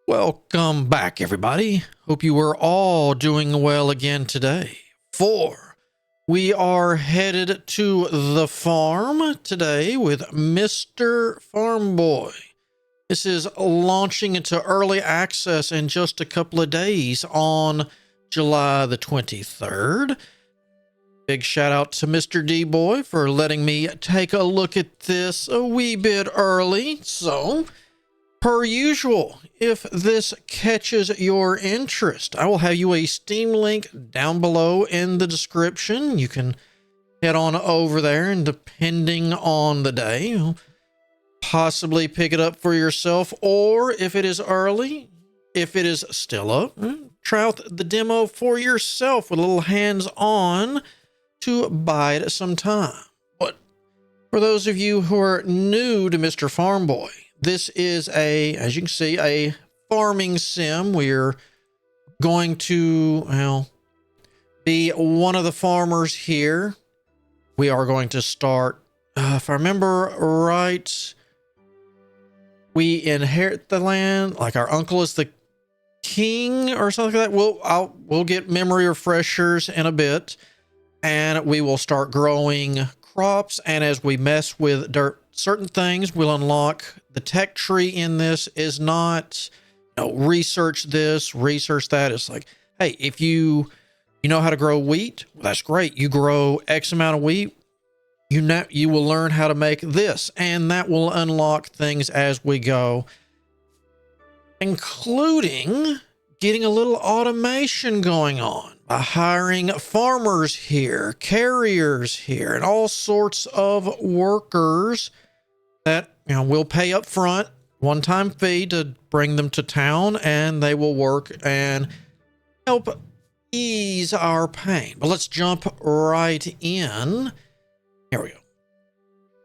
Welcome back, everybody. Hope you are all doing well again today. We are headed to the farm today with Mr. Farmboy. This is launching into early access in just a couple of days on July the 23rd. Big shout out to Mr. D-Boy for letting me take a look at this a wee bit early. So, per usual, if this catches your interest, I will have you a Steam link down below in the description. You can head on over there, and depending on the day, you'll possibly pick it up for yourself, or if it is early, if it is still up, try out the demo for yourself with a little hands-on to bide some time. But for those of you who are new to Mr. Farmboy, this is as you can see, a farming sim. We're going to, be one of the farmers here. We are going to start, if I remember right, we inherit the land, like our uncle is the king or something like that. We'll get memory refreshers in a bit, and we will start growing crops. And as we mess with certain things, we'll unlock the tech tree. In this is not, research this, research that. It's like, hey, if you know how to grow wheat, well, that's great. You grow X amount of wheat, you will learn how to make this, and that will unlock things as we go, including getting a little automation going on by hiring farmers here, carriers here, and all sorts of workers that we'll pay up front, one-time fee to bring them to town, and they will work and help ease our pain. But let's jump right in. Here we go.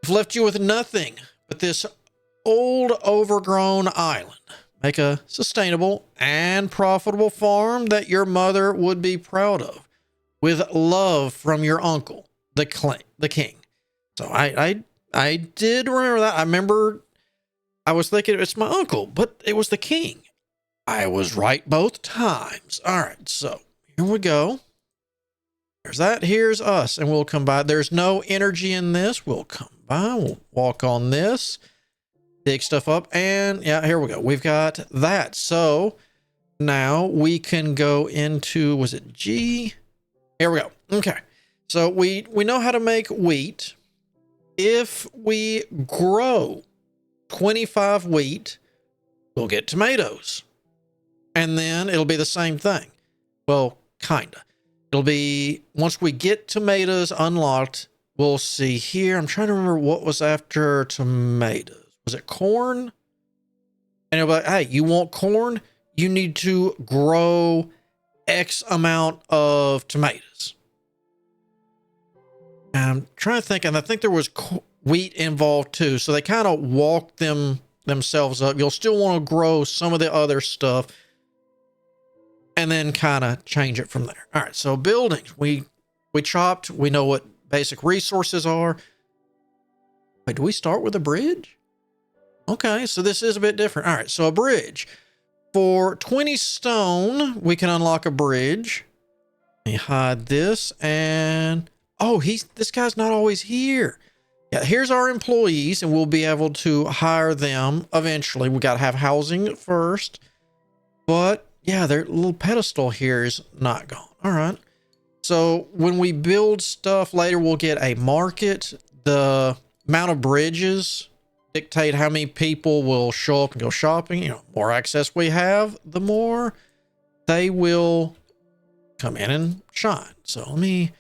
I've left you with nothing but this old overgrown island. Make a sustainable and profitable farm that your mother would be proud of, with love from your uncle, the king. So I did remember that. I remember I was thinking it's my uncle, but it was the king. I was right both times. All right, so here we go. There's that. Here's us, and we'll come by. There's no energy in this. We'll come by. We'll walk on this, dig stuff up, and yeah, here we go. We've got that. So now we can go into, was it G? Here we go. Okay. So we know how to make wheat. If we grow 25 wheat, we'll get tomatoes. And then it'll be the same thing. Well, kinda. It'll be, once we get tomatoes unlocked, we'll see here. I'm trying to remember what was after tomatoes. Was it corn? And it'll be like, hey, you want corn? You need to grow X amount of tomatoes. And I'm trying to think, and I think there was wheat involved too. So they kind of walk themselves up. You'll still want to grow some of the other stuff, and then kind of change it from there. All right, so buildings. We chopped. We know what basic resources are. Wait, do we start with a bridge? Okay, so this is a bit different. All right, so a bridge. For 20 stone, we can unlock a bridge. Let me hide this, and this guy's not always here. Yeah, here's our employees, and we'll be able to hire them eventually. We got to have housing first, but yeah, their little pedestal here is not gone. All right. So when we build stuff later, we'll get a market. The amount of bridges dictate how many people will show up and go shopping. More access we have, the more they will come in and shine. So let me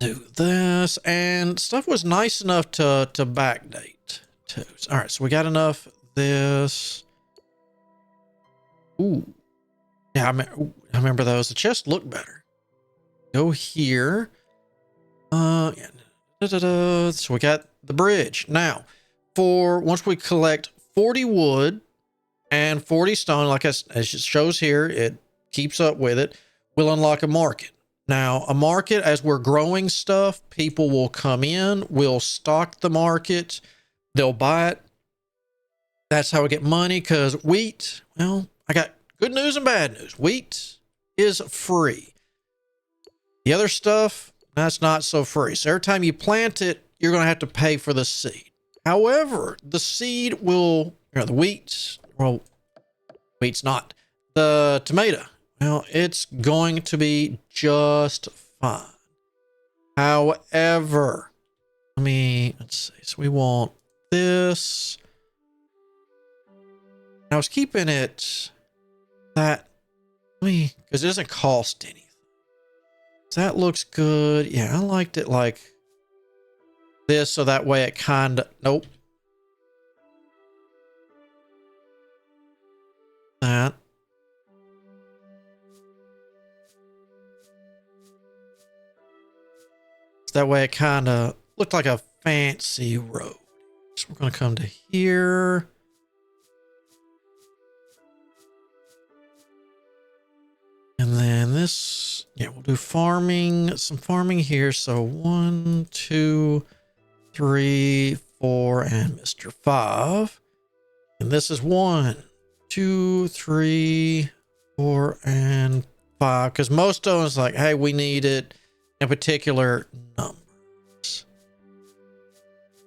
do this. And stuff was nice enough to backdate too. All right. So we got enough of this. Ooh. Yeah, I remember those. The chests look better. Go here. Yeah. So we got the bridge. Now, once we collect 40 wood and 40 stone, like as it shows here, it keeps up with it, we'll unlock a market. Now, a market, as we're growing stuff, people will come in, we'll stock the market, they'll buy it, That's how we get money, because wheat, well, I got good news and bad news. Wheat is free. The other stuff, that's not so free. So every time you plant it, you're going to have to pay for the seed. However, the seed will, the wheat, well, wheat's not. The tomato, well, it's going to be just fine. However, let's see. So we want this. I was keeping it because it doesn't cost anything. So that looks good. Yeah, I liked it like this, so that way it kind of, nope. That. So that way it kind of looked like a fancy road. So we're going to come to here. And then this, yeah, we'll do farming, some farming here. So 1, 2, 3, 4, and Mr. 5. And this is 1, 2, 3, 4, and 5. Because most of them is like, hey, we need it in particular numbers.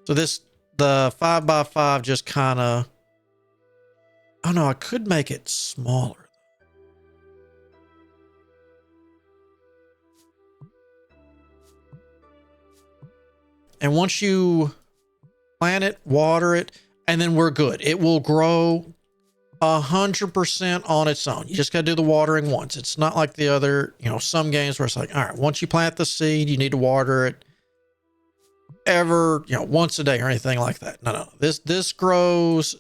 So this, the 5x5 just kind of, oh no, I could make it smaller. And once you plant it, water it, and then we're good. It will grow 100% on its own. You just got to do the watering once. It's not like the other, some games where it's like, all right, once you plant the seed, you need to water it once a day or anything like that. No. This grows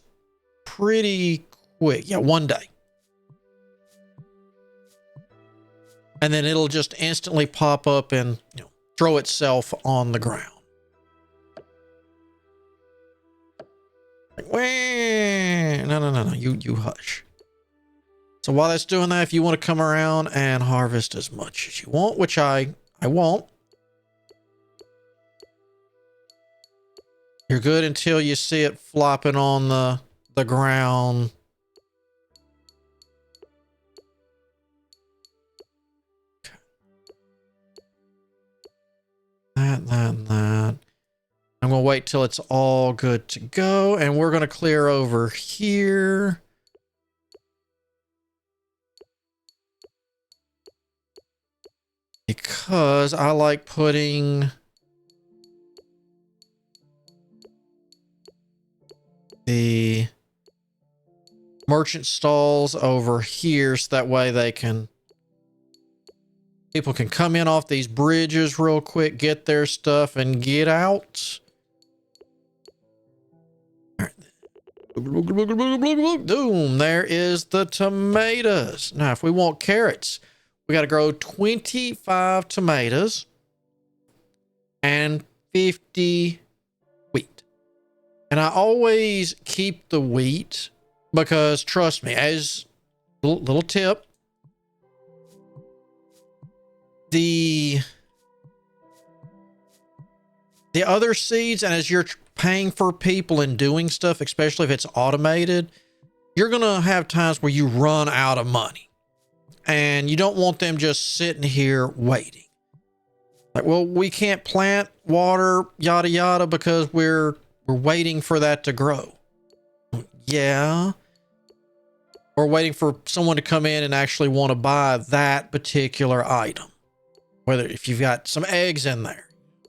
pretty quick. Yeah, one day. And then it'll just instantly pop up and, throw itself on the ground. Like, no, you hush. So while that's doing that, if you want to come around and harvest as much as you want, which I won't. You're good until you see it flopping on the ground. That. I'm going to wait till it's all good to go, and we're going to clear over here. Because I like putting the merchant stalls over here, so that way people can come in off these bridges real quick, get their stuff, and get out. Boom, there is the tomatoes. Now, if we want carrots, we got to grow 25 tomatoes and 50 wheat. And I always keep the wheat because, trust me, as little tip, the other seeds, and as you're paying for people and doing stuff, especially if it's automated, you're going to have times where you run out of money. And you don't want them just sitting here waiting. Like, well, we can't plant, water, yada, yada, because we're waiting for that to grow. Yeah. Or waiting for someone to come in and actually want to buy that particular item. Whether if you've got some eggs in there.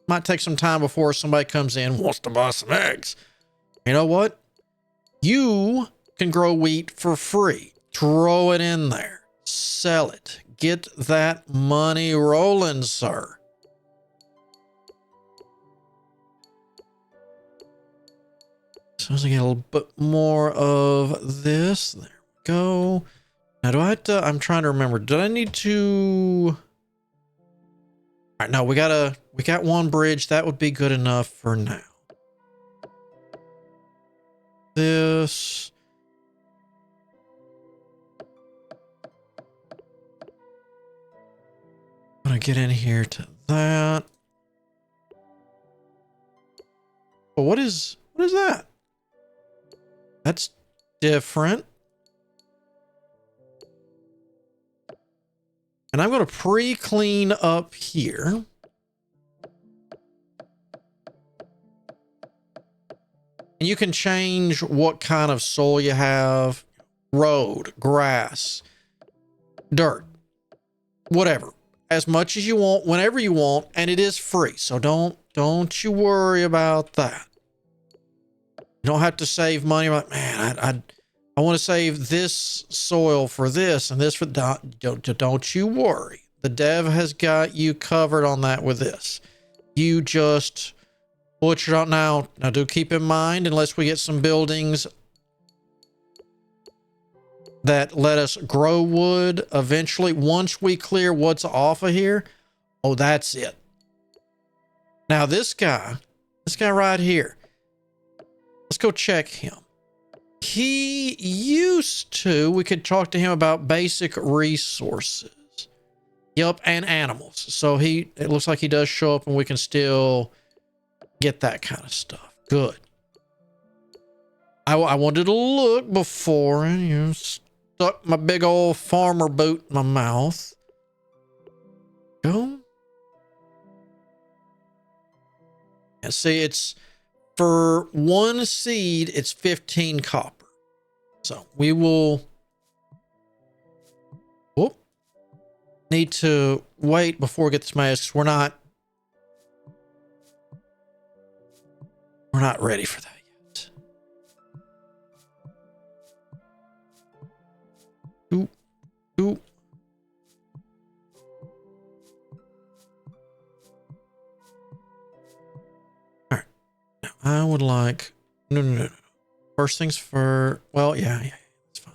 Might take some time before somebody comes in and wants to buy some eggs. You know what? You can grow wheat for free. Throw it in there. Sell it. Get that money rolling, sir. So as I get a little bit more of this. There we go. Now do I have to, I'm trying to remember. Did I need to... All right, no, we got one bridge. That would be good enough for now. This. I'm gonna get in here to that. But what is that? That's different. And I'm going to pre-clean up here. And you can change what kind of soil you have. Road, grass, dirt, whatever. As much as you want, whenever you want, and it is free. So don't you worry about that. You don't have to save money. Like, man, I want to save this soil for this and this for that. Don't you worry. The dev has got you covered on that with this. You just butcher it out now. Now do keep in mind, unless we get some buildings that let us grow wood eventually, once we clear what's off of here, oh, that's it. Now this guy right here, let's go check him. He used to, we could talk to him about basic resources. Yep, and animals. So it looks like he does show up and we can still get that kind of stuff. Good. I wanted to look before and, you know, stuck my big old farmer boot in my mouth. Go. And see, it's for one seed, it's 15 copper. So we will need to wait before we get this mask. We're not ready for that yet. Ooh. All right. Now I would like no. First things first. Well, yeah, it's fine.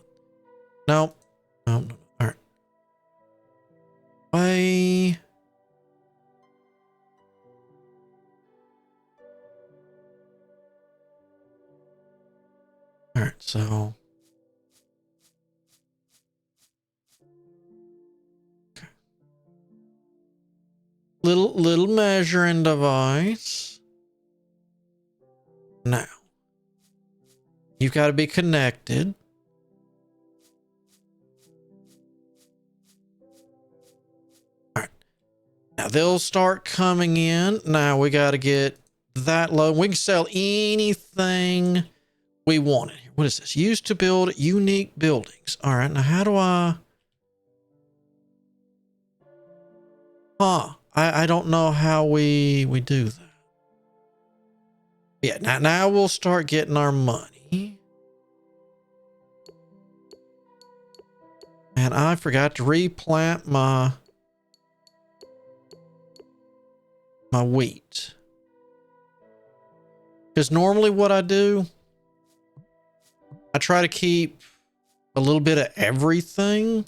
No. All right. Bye. All right, so okay. Little measuring device. Now you've got to be connected. All right. Now they'll start coming in. Now we got to get that low. We can sell anything we wanted. What is this? Used to build unique buildings. All right. Now how do I? I don't know how we do that. Yeah. Now we'll start getting our money. And I forgot to replant my wheat. Because normally what I do, I try to keep a little bit of everything.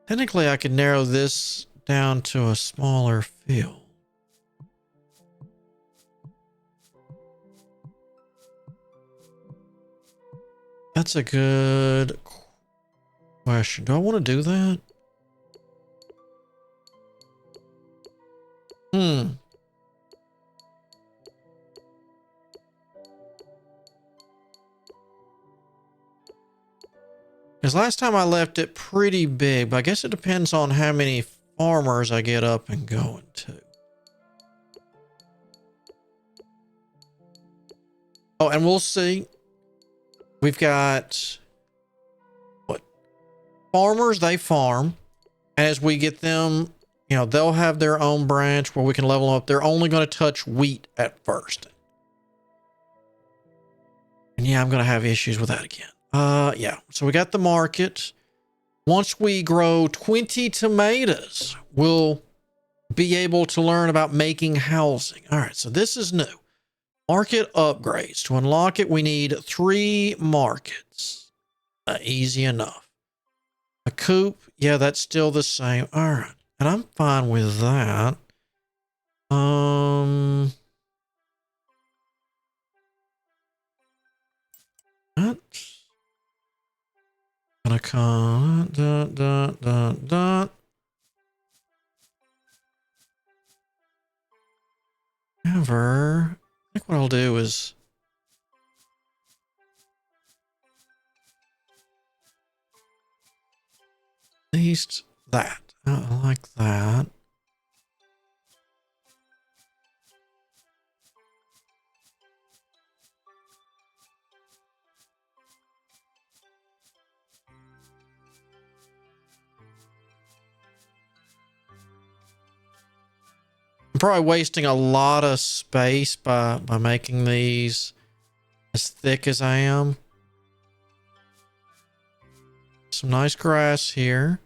Technically, I could narrow this down to a smaller field. That's a good question. Do I want to do that? Because last time I left it pretty big, but I guess it depends on how many farmers I get up and going to. Oh, and we'll see. We've got what? Farmers, they farm. As we get them, you know, they'll have their own branch where we can level them up. They're only going to touch wheat at first. And yeah, I'm going to have issues with that again. Yeah. So we got the market. Once we grow 20 tomatoes, we'll be able to learn about making housing. All right. So this is new. Market upgrades. To unlock it, we need 3 markets. Easy enough. A coop. Yeah, that's still the same. All right. And I'm fine with that. That's gonna come. Ever think what I'll do is at least that. I like that. I'm probably wasting a lot of space by making these as thick as I am. Some nice grass here.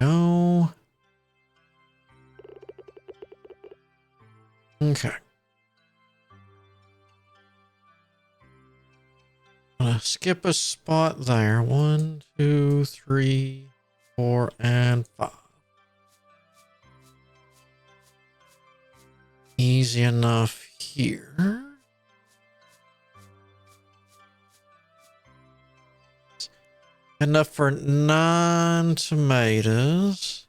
No. Okay. I'm gonna skip a spot there. 1, 2, 3, 4, and 5. Easy enough here. Enough for 9 tomatoes.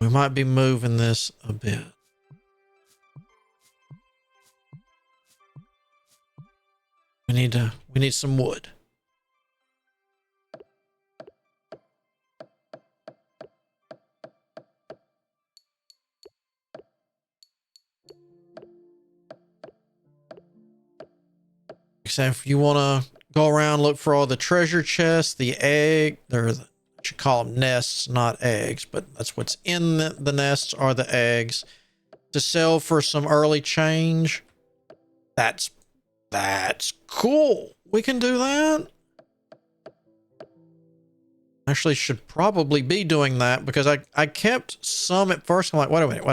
We might be moving this a bit. We need some wood. Except if you want to go around, look for all the treasure chests, the egg, I should call them nests, not eggs, but that's what's in the nests are the eggs to sell for some early change. That's cool. We can do that. Actually, should probably be doing that because I kept some at first. I'm like, wait a minute.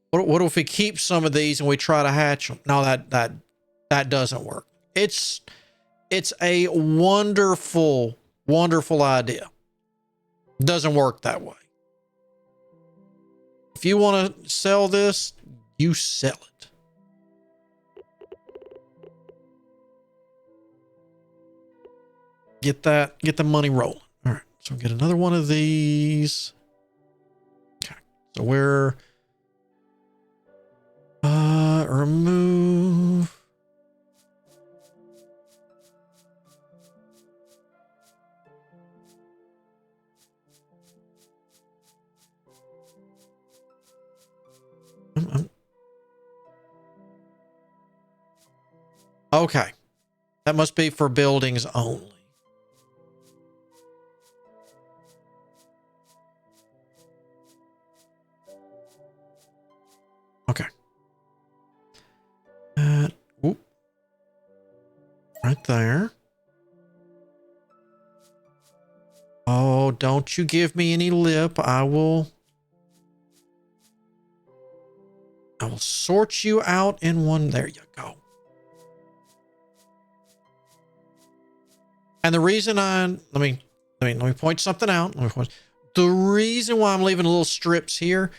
What if we keep some of these and we try to hatch them? No, that doesn't work. It's a wonderful idea. Doesn't work that way. If you want to sell this, you sell it. Get the money rolling. All right, so get another one of these. Okay, so we're remove. Okay, that must be for buildings only. Okay. Whoop. Right there. Oh, don't you give me any lip. I will sort you out in one. There you go. And the reason let me point something out. The reason why I'm leaving little strips here,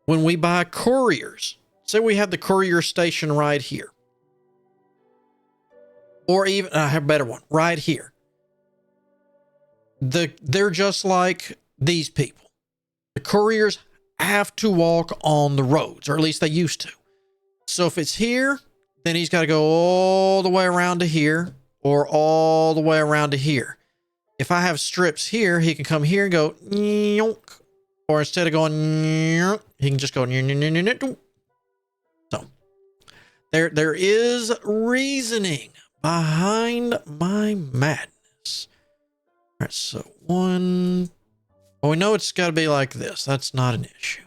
when we buy couriers, say we have the courier station right here. Or even, I have a better one, right here. They're just like these people. The couriers have to walk on the roads, or at least they used to. So if it's here, then he's got to go all the way around to here, or all the way around to here. If I have strips here, he can come here and go, or instead of going, he can just go. So there is reasoning behind my madness. All right, so one. Well, we know it's got to be like this. That's not an issue.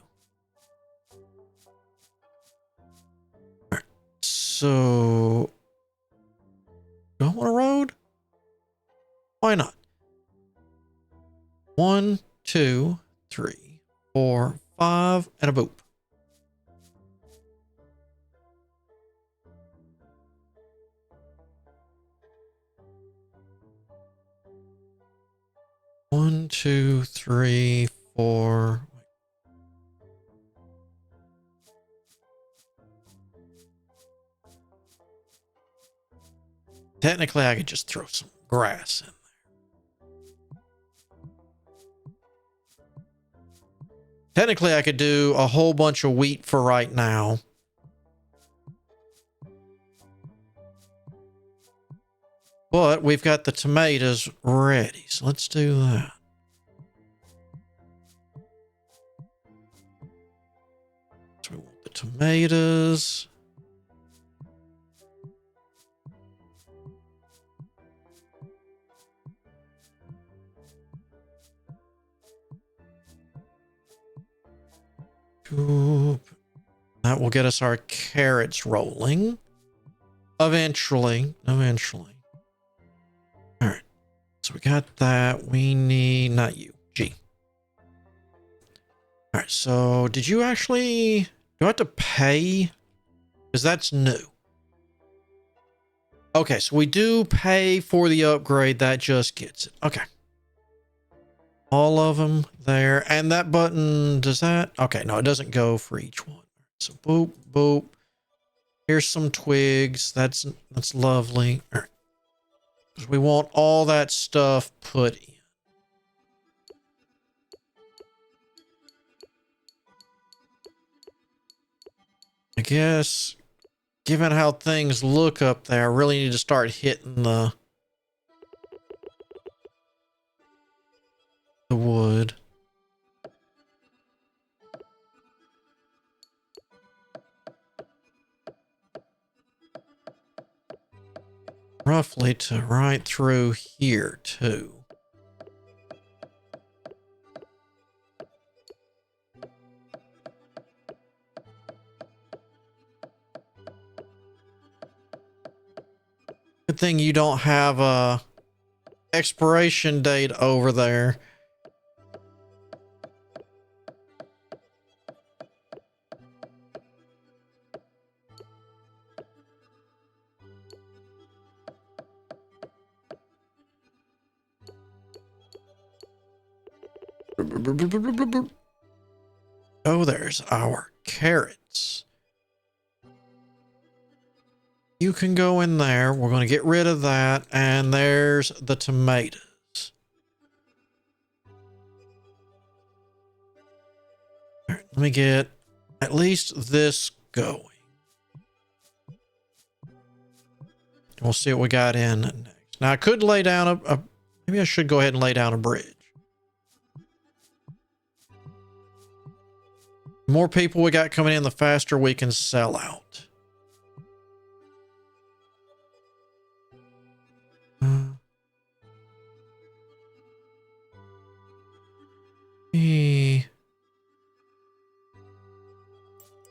All right, so don't want a road? Why not? 1, 2, 3, 4, 5, and a boop. One, two, three, four. Technically, I could just throw some grass in. Technically, I could do a whole bunch of wheat for right now. But we've got the tomatoes ready, so let's do that. So we want the tomatoes. That will get us our carrots rolling. Eventually. All right. So we got that. We need, not you, G. All right. So did you actually, do I have to pay? Because that's new. Okay. So we do pay for the upgrade. That just gets it. Okay. All of them there. And that button, does that? Okay. No, it doesn't go for each one. So boop, boop. Here's some twigs. That's lovely. All right. We want all that stuff put in. I guess, given how things look up there, I really need to start hitting the wood. Roughly to right through here, too. Good thing you don't have a expiration date over there. Oh, there's our carrots. You can go in there. We're going to get rid of that. And there's the tomatoes. All right, let me get at least this going. We'll see what we got in next. Now, I could lay down maybe I should go ahead and lay down a bridge. The more people we got coming in, the faster we can sell out.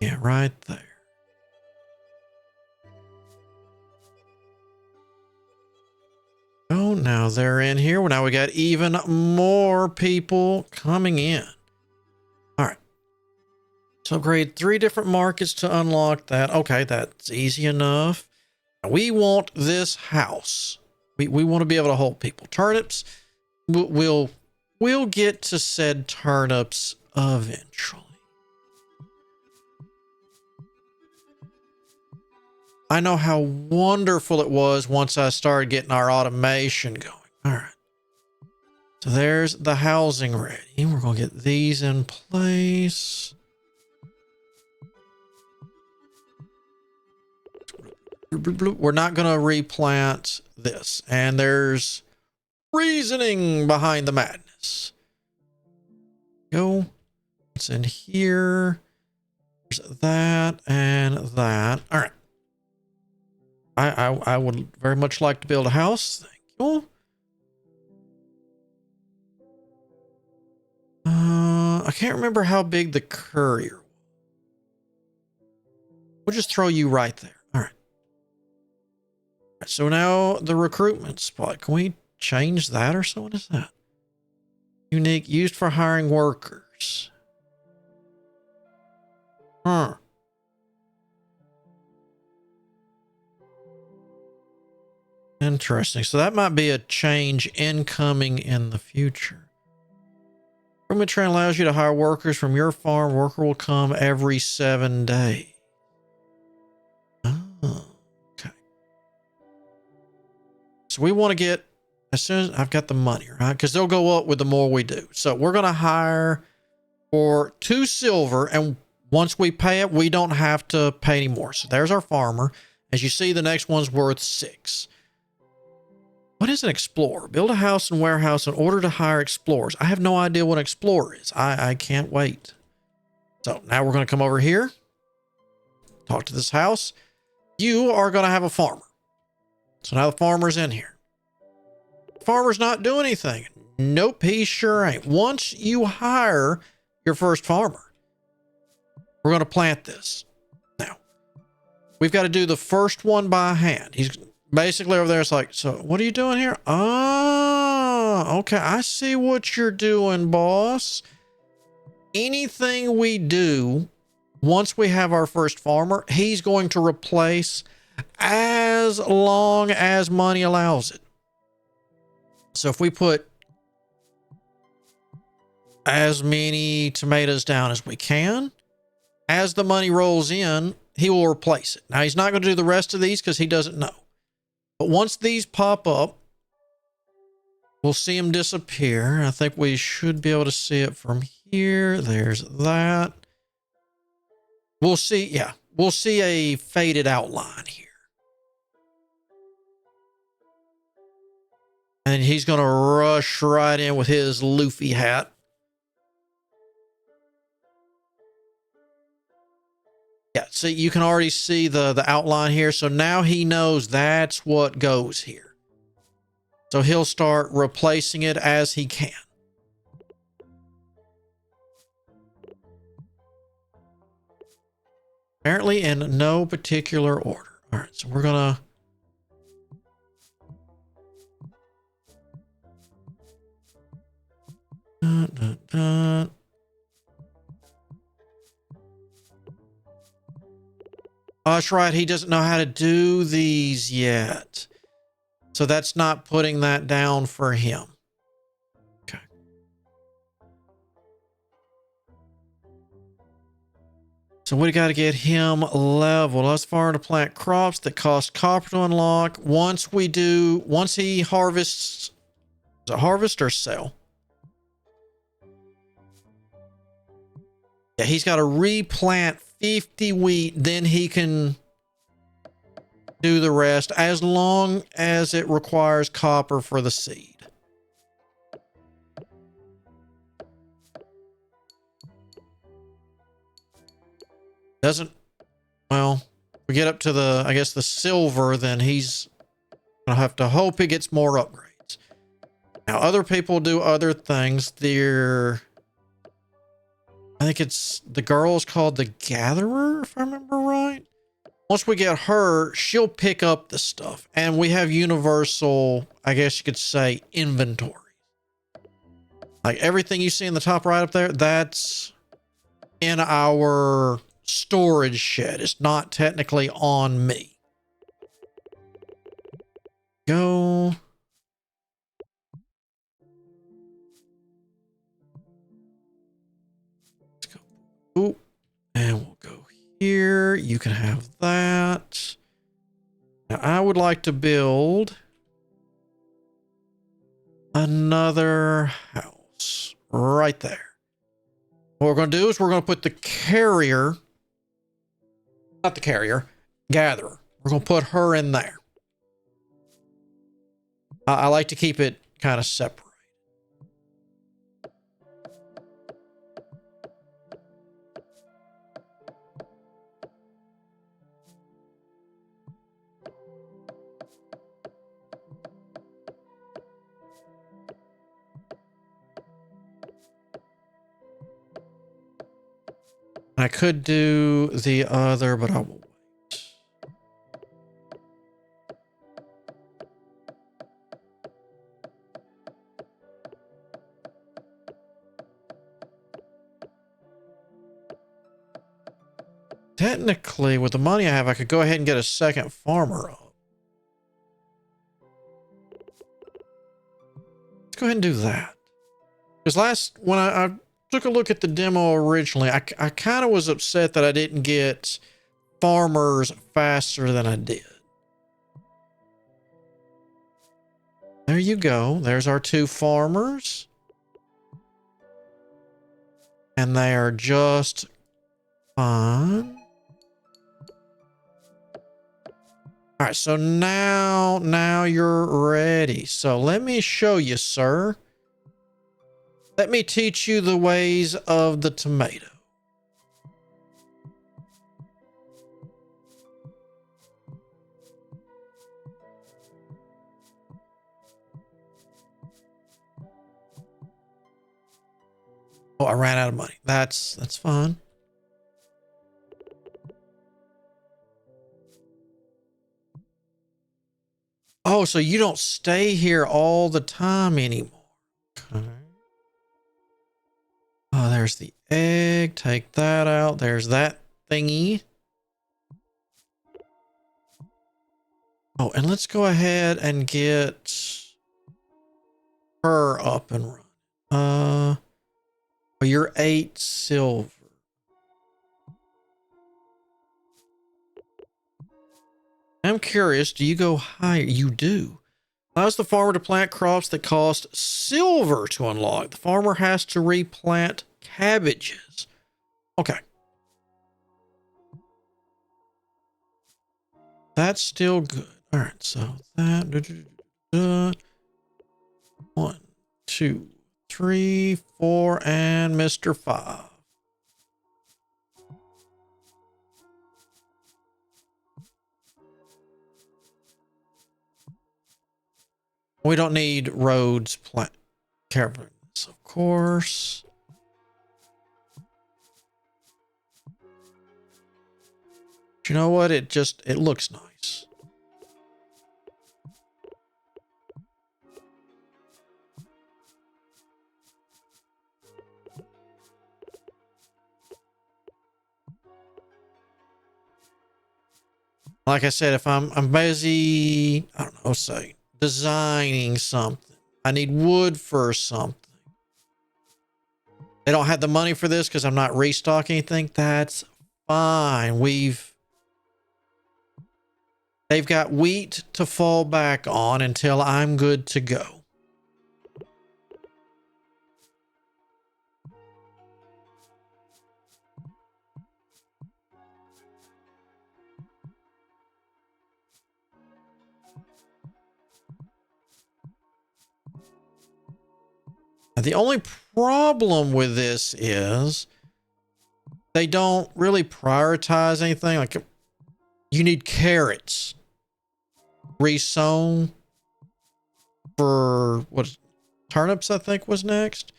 Yeah, right there. Oh, now they're in here. Well, now we got even more people coming in. All right. So upgrade 3 different markets to unlock that. Okay, that's easy enough. We want this house. We want to be able to hold people. Turnips, we'll get to said turnips eventually. I know how wonderful it was once I started getting our automation going. All right. So there's the housing ready. We're going to get these in place. We're not going to replant this. And there's reasoning behind the madness. Go. What's in here? There's that and that. All right. I would very much like to build a house. Thank you. I can't remember how big the courier was. We'll just throw you right there. All right. So now the recruitment spot. Can we change that or so? What is that? Unique, used for hiring workers. Huh. Interesting. So that might be a change incoming in the future. Recruitment train allows you to hire workers from your farm. Worker will come every 7 days. Oh, okay. So we want to get, as soon as I've got the money, right? Because they'll go up with the more we do. So we're going to hire for 2 silver. And once we pay it, we don't have to pay anymore. So there's our farmer. As you see, the next one's worth 6. What is an explorer? Build a house and warehouse in order to hire explorers. I have no idea what an explorer is. I can't wait. So now we're going to come over here. Talk to this house. You are going to have a farmer. So now the farmer's in here. Farmer's not doing anything. Nope, he sure ain't. Once you hire your first farmer, we're going to plant this. Now, we've got to do the first one by hand. He's basically over there. It's like, so what are you doing here? Oh, okay. I see what you're doing, boss. Anything we do, once we have our first farmer, he's going to replace as long as money allows it. So if we put as many tomatoes down as we can, as the money rolls in, he will replace it. Now, he's not going to do the rest of these because he doesn't know. But once these pop up, we'll see them disappear. I think we should be able to see it from here. There's that. We'll see. Yeah, we'll see a faded outline here. And he's going to rush right in with his Luffy hat. Yeah, see, you can already see the outline here. So now he knows that's what goes here. So he'll start replacing it as he can. Apparently in no particular order. All right, so we're going to... Oh, that's right. He doesn't know how to do these yet. So that's not putting that down for him. Okay. So we got to get him level. Let's farm to plant crops that cost copper to unlock. Once he harvests, is it harvest or sell? Yeah, he's got to replant 50 wheat, then he can do the rest as long as it requires copper for the seed. Doesn't, well, we get up to the, I guess the silver, then he's gonna have to hope he gets more upgrades. Now other people do other things. I think it's the girl's called the Gatherer, if I remember right. Once we get her, she'll pick up the stuff. And we have universal, I guess you could say, inventory. Like everything you see in the top right up there, that's in our storage shed. It's not technically on me. Go. Ooh, and we'll go here. You can have that. Now, I would like to build another house right there. What we're going to do is we're going to put the carrier, not the carrier, gatherer. We're going to put her in there. I like to keep it kind of separate. I could do the other, but I will wait. Technically, with the money I have, I could go ahead and get a second farmer up. Let's go ahead and do that. Because when I took a look at the demo originally, I kind of was upset that I didn't get farmers faster than I did. There you go. There's our 2 farmers. And they are just fine. All right, so now you're ready. So let me show you, sir. Let me teach you the ways of the tomato. Oh, I ran out of money. That's fine. Oh, so you don't stay here all the time anymore. Okay. Oh, there's the egg. Take that out. There's that thingy. Oh, and let's go ahead and get her up and running. Oh, you're 8 silver. I'm curious, do you go higher? You do. Allows the farmer to plant crops that cost silver to unlock. The farmer has to replant cabbages. Okay. That's still good. All right, so that 1, 2, 3, 4, and Mr. 5. We don't need roads caverns, of course. You know what? It looks nice. Like I said, if I'm busy, I don't know, say designing something, I need wood for something. They don't have the money for this because I'm not restocking anything. That's fine. They've got wheat to fall back on until I'm good to go. Now, the only problem with this is they don't really prioritize anything. Like, you need carrots resown for what, turnips, I think was next.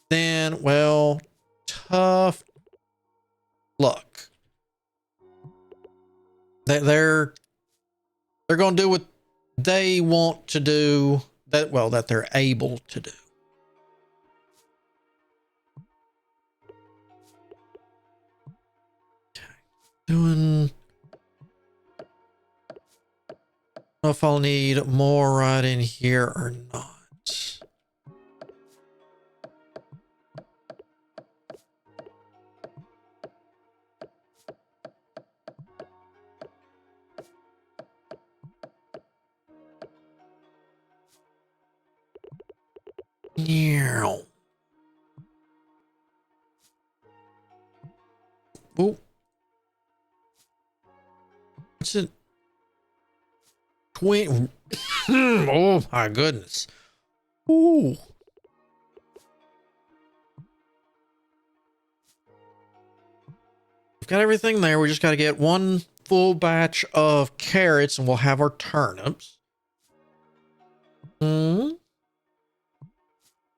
Then, well, tough luck. They're going to do what they want to do, that they're able to do. Doing, I don't know if I'll need more right in here or not. Yeah. Oh. What's it? 20. Oh my goodness. Ooh. We've got everything there. We just got to get one full batch of carrots and we'll have our turnips.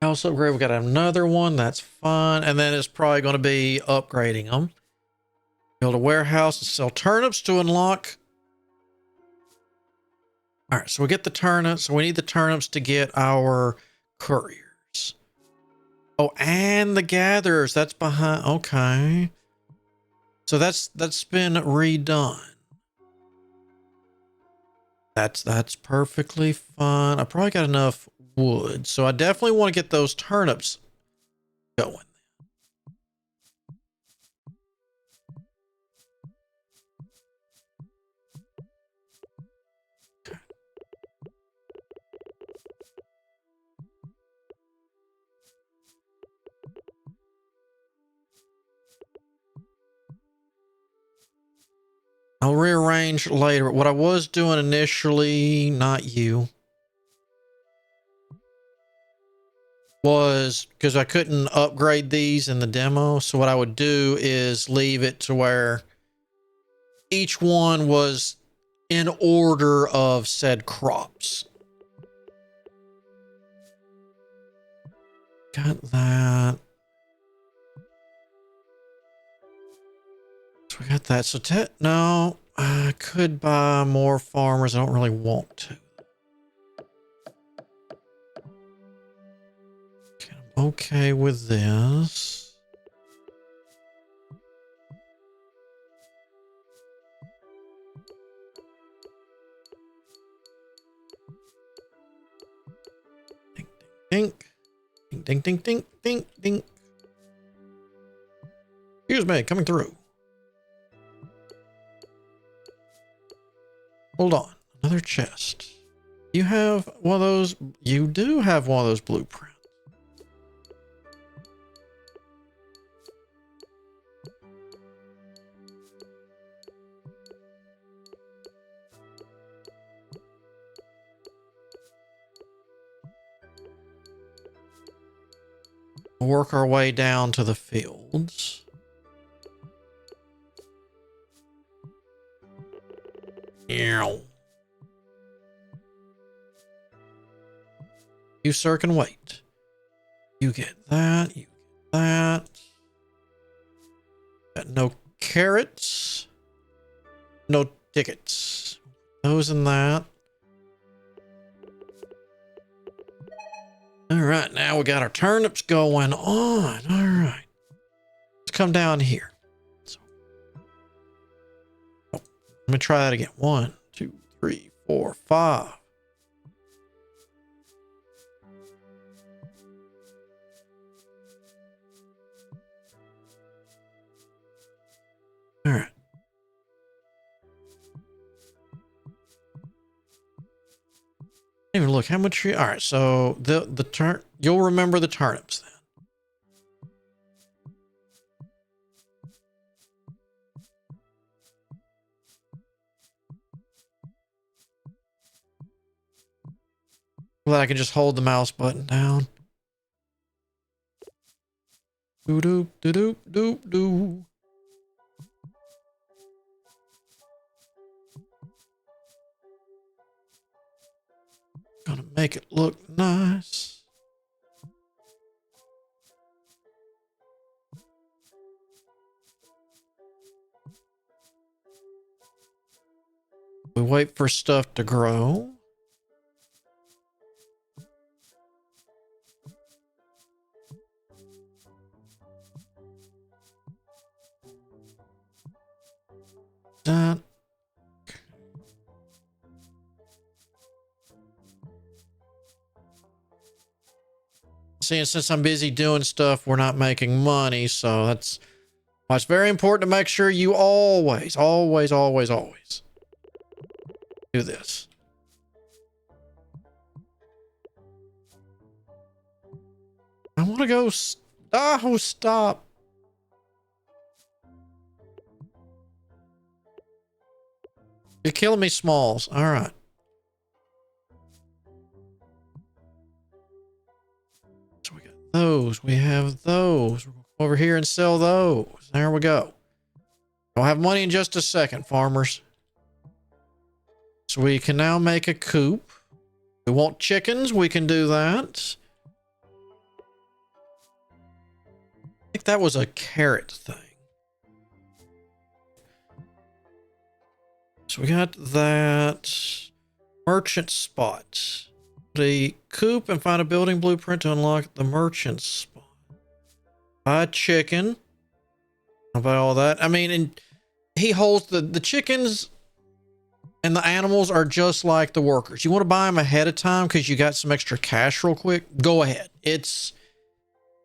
House upgrade. We got another one. That's fine. And then it's probably going to be upgrading them. Build a warehouse and sell turnips to unlock. All right. So we get the turnips. So we need the turnips to get our couriers. Oh, and the gatherers. That's behind. Okay. So that's been redone. That's perfectly fine. I probably got enough wood. So I definitely want to get those turnips going. I'll rearrange later. What I was doing initially, not you, was because I couldn't upgrade these in the demo. So what I would do is leave it to where each one was in order of said crops. Got that. So we got that. So no, I could buy more farmers. I don't really want to. Okay, I'm okay with this. Ding, ding, ding, ding, ding, ding, ding. Excuse me, coming through. Hold on, another chest. You have one of those. You do have one of those blueprints. We'll work our way down to the fields. Ew. You, sir, can wait. You get that. You get that. Got no carrots. No tickets. Those and that. All right, now we got our turnips going on. All right. Let's come down here. So, let me try that again. 1, 2, 3, 4, 5. All right. Even look how much all right, so the you'll remember the turnips then. Well, I can just hold the mouse button down. Doo doo doo doo doo doo. Gonna make it look nice. We wait for stuff to grow. That. See, since I'm busy doing stuff, we're not making money, so that's why it's very important to make sure you always do this. I want to go. Oh, stop. You're killing me, Smalls. All right. So we got those. We have those. We'll go over here and sell those. There we go. I'll have money in just a second, farmers. So we can now make a coop. We want chickens. We can do that. I think that was a carrot thing. So we got that. Merchant spot. The coop and find a building blueprint to unlock the merchant spot. Buy chicken. How about all that? I mean, and he holds the chickens and the animals are just like the workers. You want to buy them ahead of time because you got some extra cash real quick? Go ahead. It's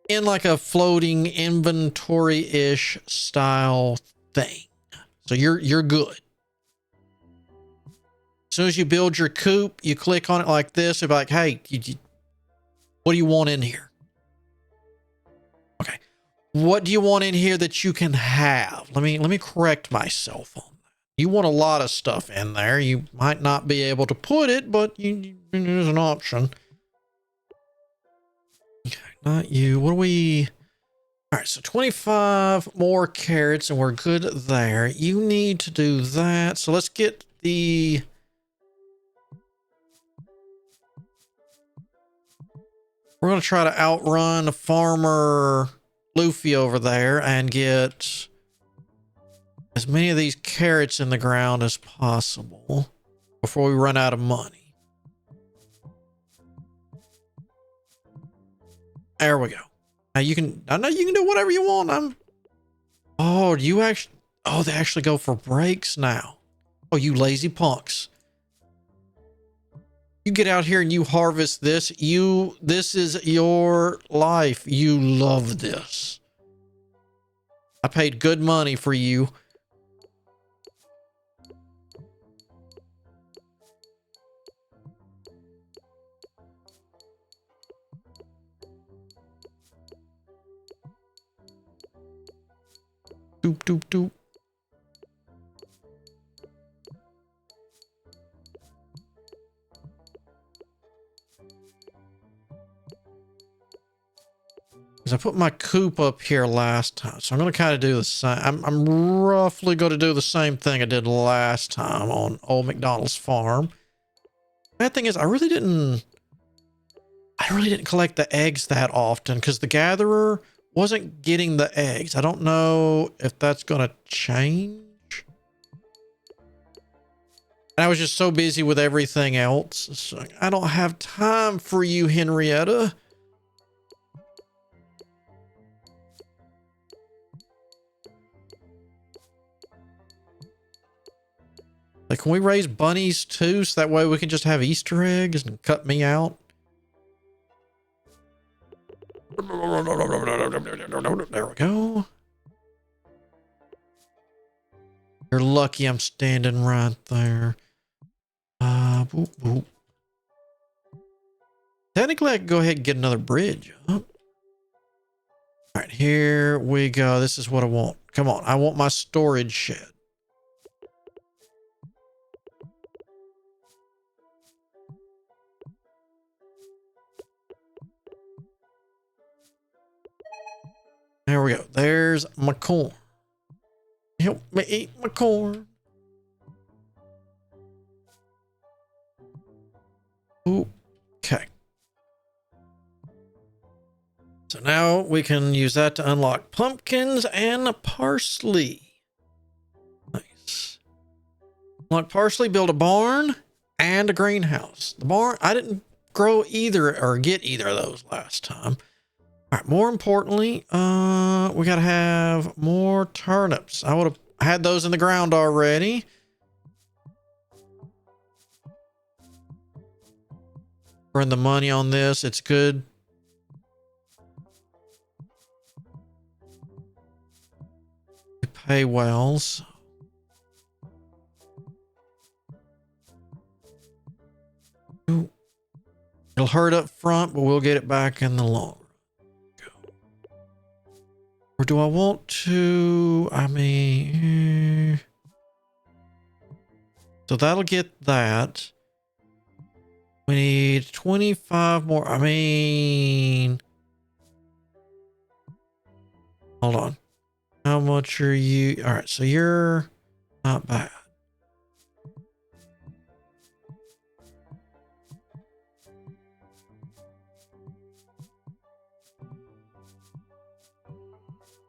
in like a floating inventory-ish style thing. So you're good. As soon as you build your coop, you click on it like this. It'll be like, hey, what do you want in here? Okay. What do you want in here that you can have? Let me correct myself on that. You want a lot of stuff in there. You might not be able to put it, but there's an option. Okay, not you. What do we... All right, so 25 more carrots and we're good there. You need to do that. So let's get the... We're going to try to outrun Farmer Luffy over there and get as many of these carrots in the ground as possible before we run out of money. There we go. Now you can, I know you can do whatever you want. Oh, do you actually, oh, they actually go for breaks now. Oh, you lazy punks. You get out here and you harvest this. This is your life. You love this. I paid good money for you. Doop, doop, doop. Because I put my coop up here last time. So I'm going to kind of do the same. I'm roughly going to do the same thing I did last time on Old McDonald's farm. Bad thing is I really didn't collect the eggs that often because the gatherer wasn't getting the eggs. I don't know if that's going to change. And I was just so busy with everything else. So I don't have time for you, Henrietta. Like, can we raise bunnies too? So that way we can just have Easter eggs and cut me out? There we go. You're lucky I'm standing right there. Boop, boop. Technically, I can go ahead and get another bridge up. All right, here we go. This is what I want. Come on, I want my storage shed. There we go. There's my corn. Help me eat my corn. Okay. So now we can use that to unlock pumpkins and parsley. Nice. Unlock parsley, build a barn and a greenhouse. The barn, I didn't grow either or get either of those last time. All right, more importantly, we got to have more turnips. I would have had those in the ground already. Earn the money on this. It's good. We pay well. So. It'll hurt up front, but we'll get it back in the long run. Or do I want to, I mean, so that'll get that. We need 25 more. I mean, hold on. How much are you? All right. So you're not bad.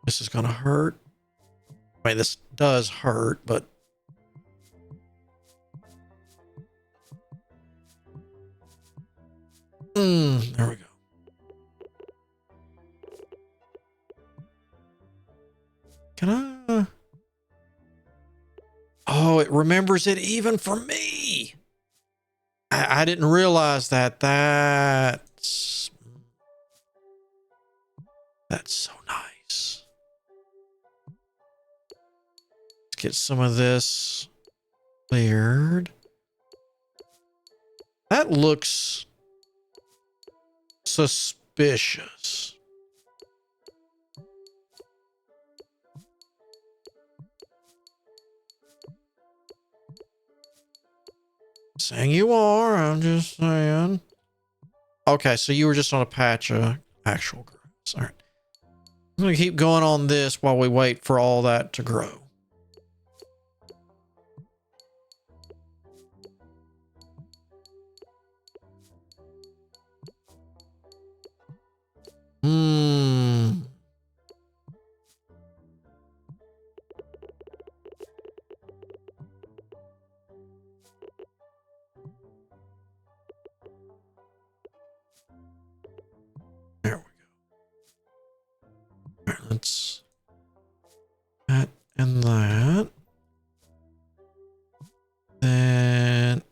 This is going to hurt. I mean, this does hurt, but. There we go. Can I? Oh, it remembers it even for me. I didn't realize that. That's so nice. Let's get some of this cleared. That looks suspicious. Saying you are, I'm just saying. Okay, so you were just on a patch of actual grass. All right. I'm going to keep going on this while we wait for all that to grow. There we go. All right, let's that and that. Then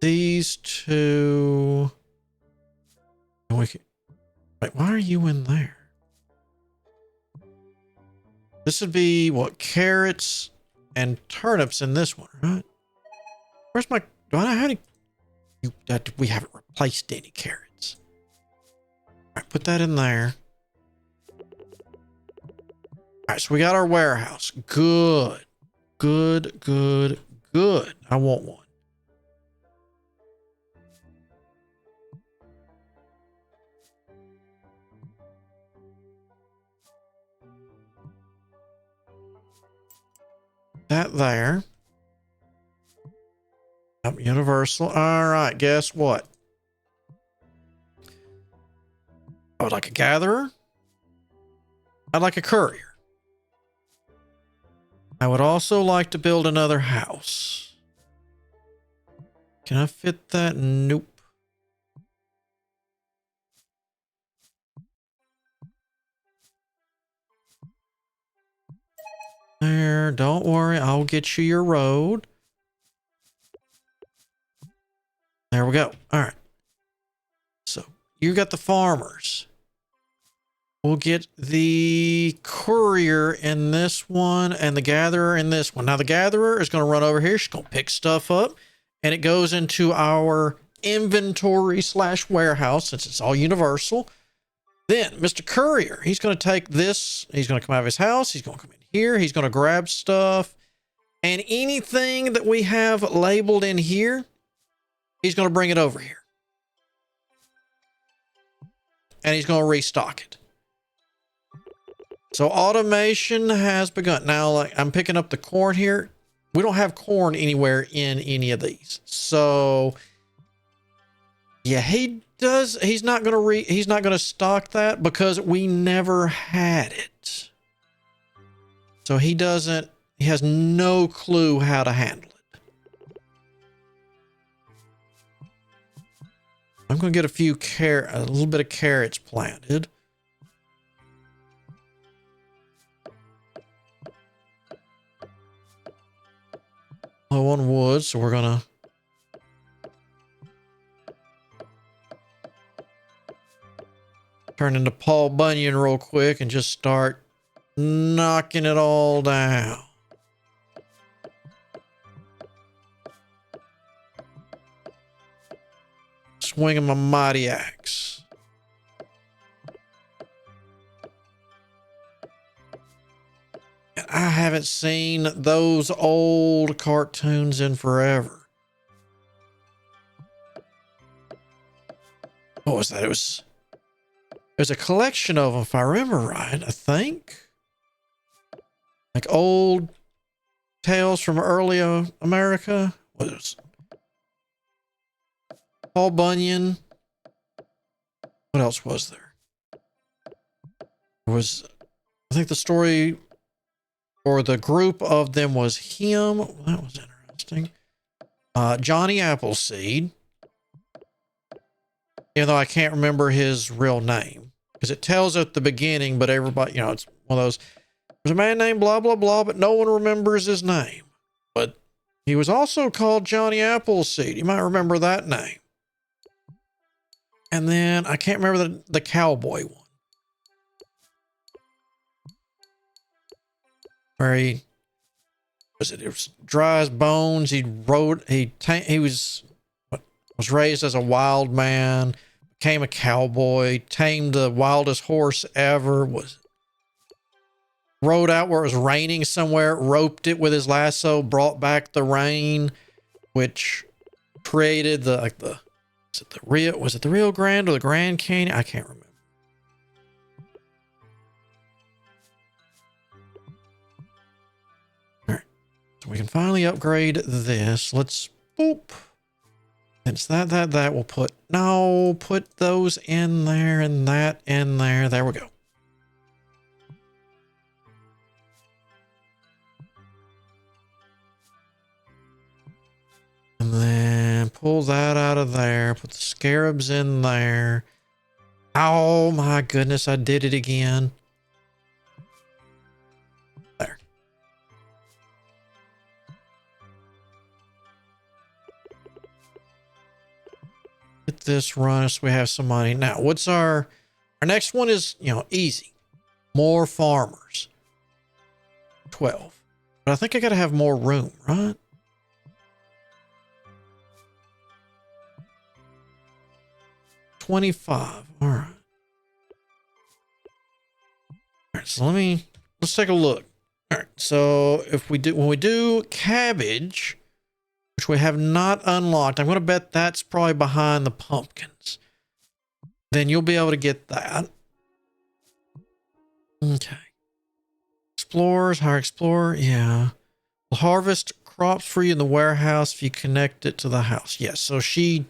these two. And we can, wait, why are you in there? This would be what, carrots and turnips in this one, right? Where's my? Do I know how to? We haven't replaced any carrots. All right, put that in there. All right, so we got our warehouse. Good, good, good, good. I want one. That there. Yep, universal. All right, guess what? I would like a gatherer. I'd like a courier. I would also like to build another house. Can I fit that? Nope. There, don't worry. I'll get you your road. There we go. All right. So you got the farmers. We'll get the courier in this one and the gatherer in this one. Now the gatherer is going to run over here. She's going to pick stuff up and it goes into our inventory / warehouse since it's all universal. Then Mr. Courier, he's going to take this. He's going to come out of his house. He's going to come in here. He's going to grab stuff. And anything that we have labeled in here, he's going to bring it over here. And he's going to restock it. So automation has begun. Now, like I'm picking up the corn here. We don't have corn anywhere in any of these. So yeah, he's not going to stock that because we never had it. So he has no clue how to handle it. I'm going to get a little bit of carrots planted. Low on wood, so we're going to turn into Paul Bunyan real quick and just start knocking it all down. Swinging my mighty axe. I haven't seen those old cartoons in forever. What was that? It was a collection of them, if I remember right, I think. Like old tales from early America. What was Paul Bunyan? What else was there? There was, I think the story or the group of them was him. Well, that was interesting. Johnny Appleseed. Even though I can't remember his real name. Because it tells at the beginning, but everybody, you know, it's one of those, there's a man named blah, blah, blah, but no one remembers his name. But he was also called Johnny Appleseed. You might remember that name. And then I can't remember the cowboy one. Where it was dry as bones. He was raised as a wild man, became a cowboy, tamed the wildest horse ever, rode out where it was raining somewhere, roped it with his lasso, brought back the rain, which created the like the was it the Rio Grande or the Grand Canyon? I can't remember. All right, so we can finally upgrade this. Let's boop. It's that we'll put put those in there and that in there. There we go. And then pull that out of there. Put the scarabs in there. Oh my goodness, I did it again. There. Get this run so we have some money. Now, what's our next one is, easy. More farmers. 12. But I think I got to have more room, right? $25. All right. All right. So let's take a look. All right. So when we do cabbage, which we have not unlocked, I'm going to bet that's probably behind the pumpkins. Then you'll be able to get that. Okay. Explorers, hire explorer. Yeah. We'll harvest crops for you in the warehouse if you connect it to the house. Yes. So she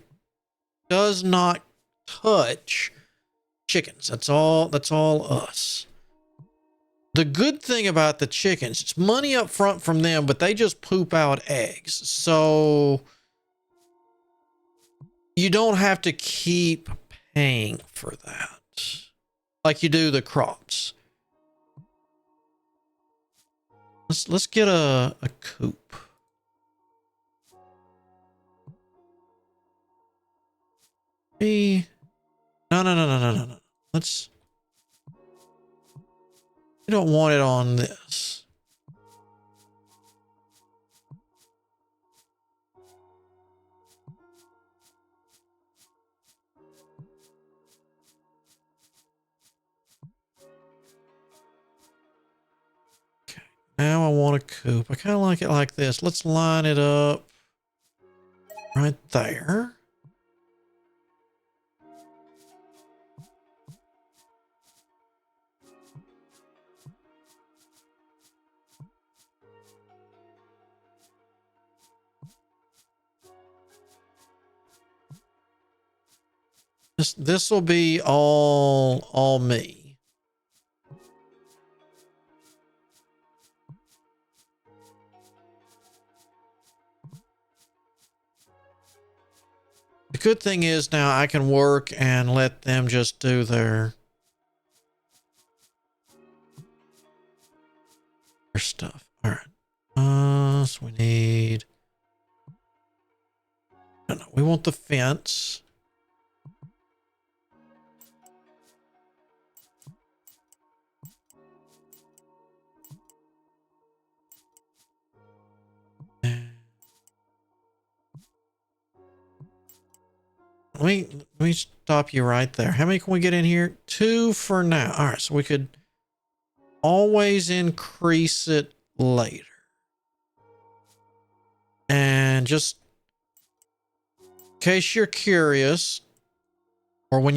does not touch chickens. That's all us. The good thing about the chickens, it's money up front from them, but they just poop out eggs. So you don't have to keep paying for that like you do the crops. Let's get a coop. No. We don't want it on this. Okay, now I want a coop. I kind of like it like this. Let's line it up right there. This will be all me. The good thing is now I can work and let them just do their stuff. All right. So we need. No, we want the fence. Let me stop you right there. How many can we get in here? 2 for now. All right, so we could always increase it later. And just in case you're curious, or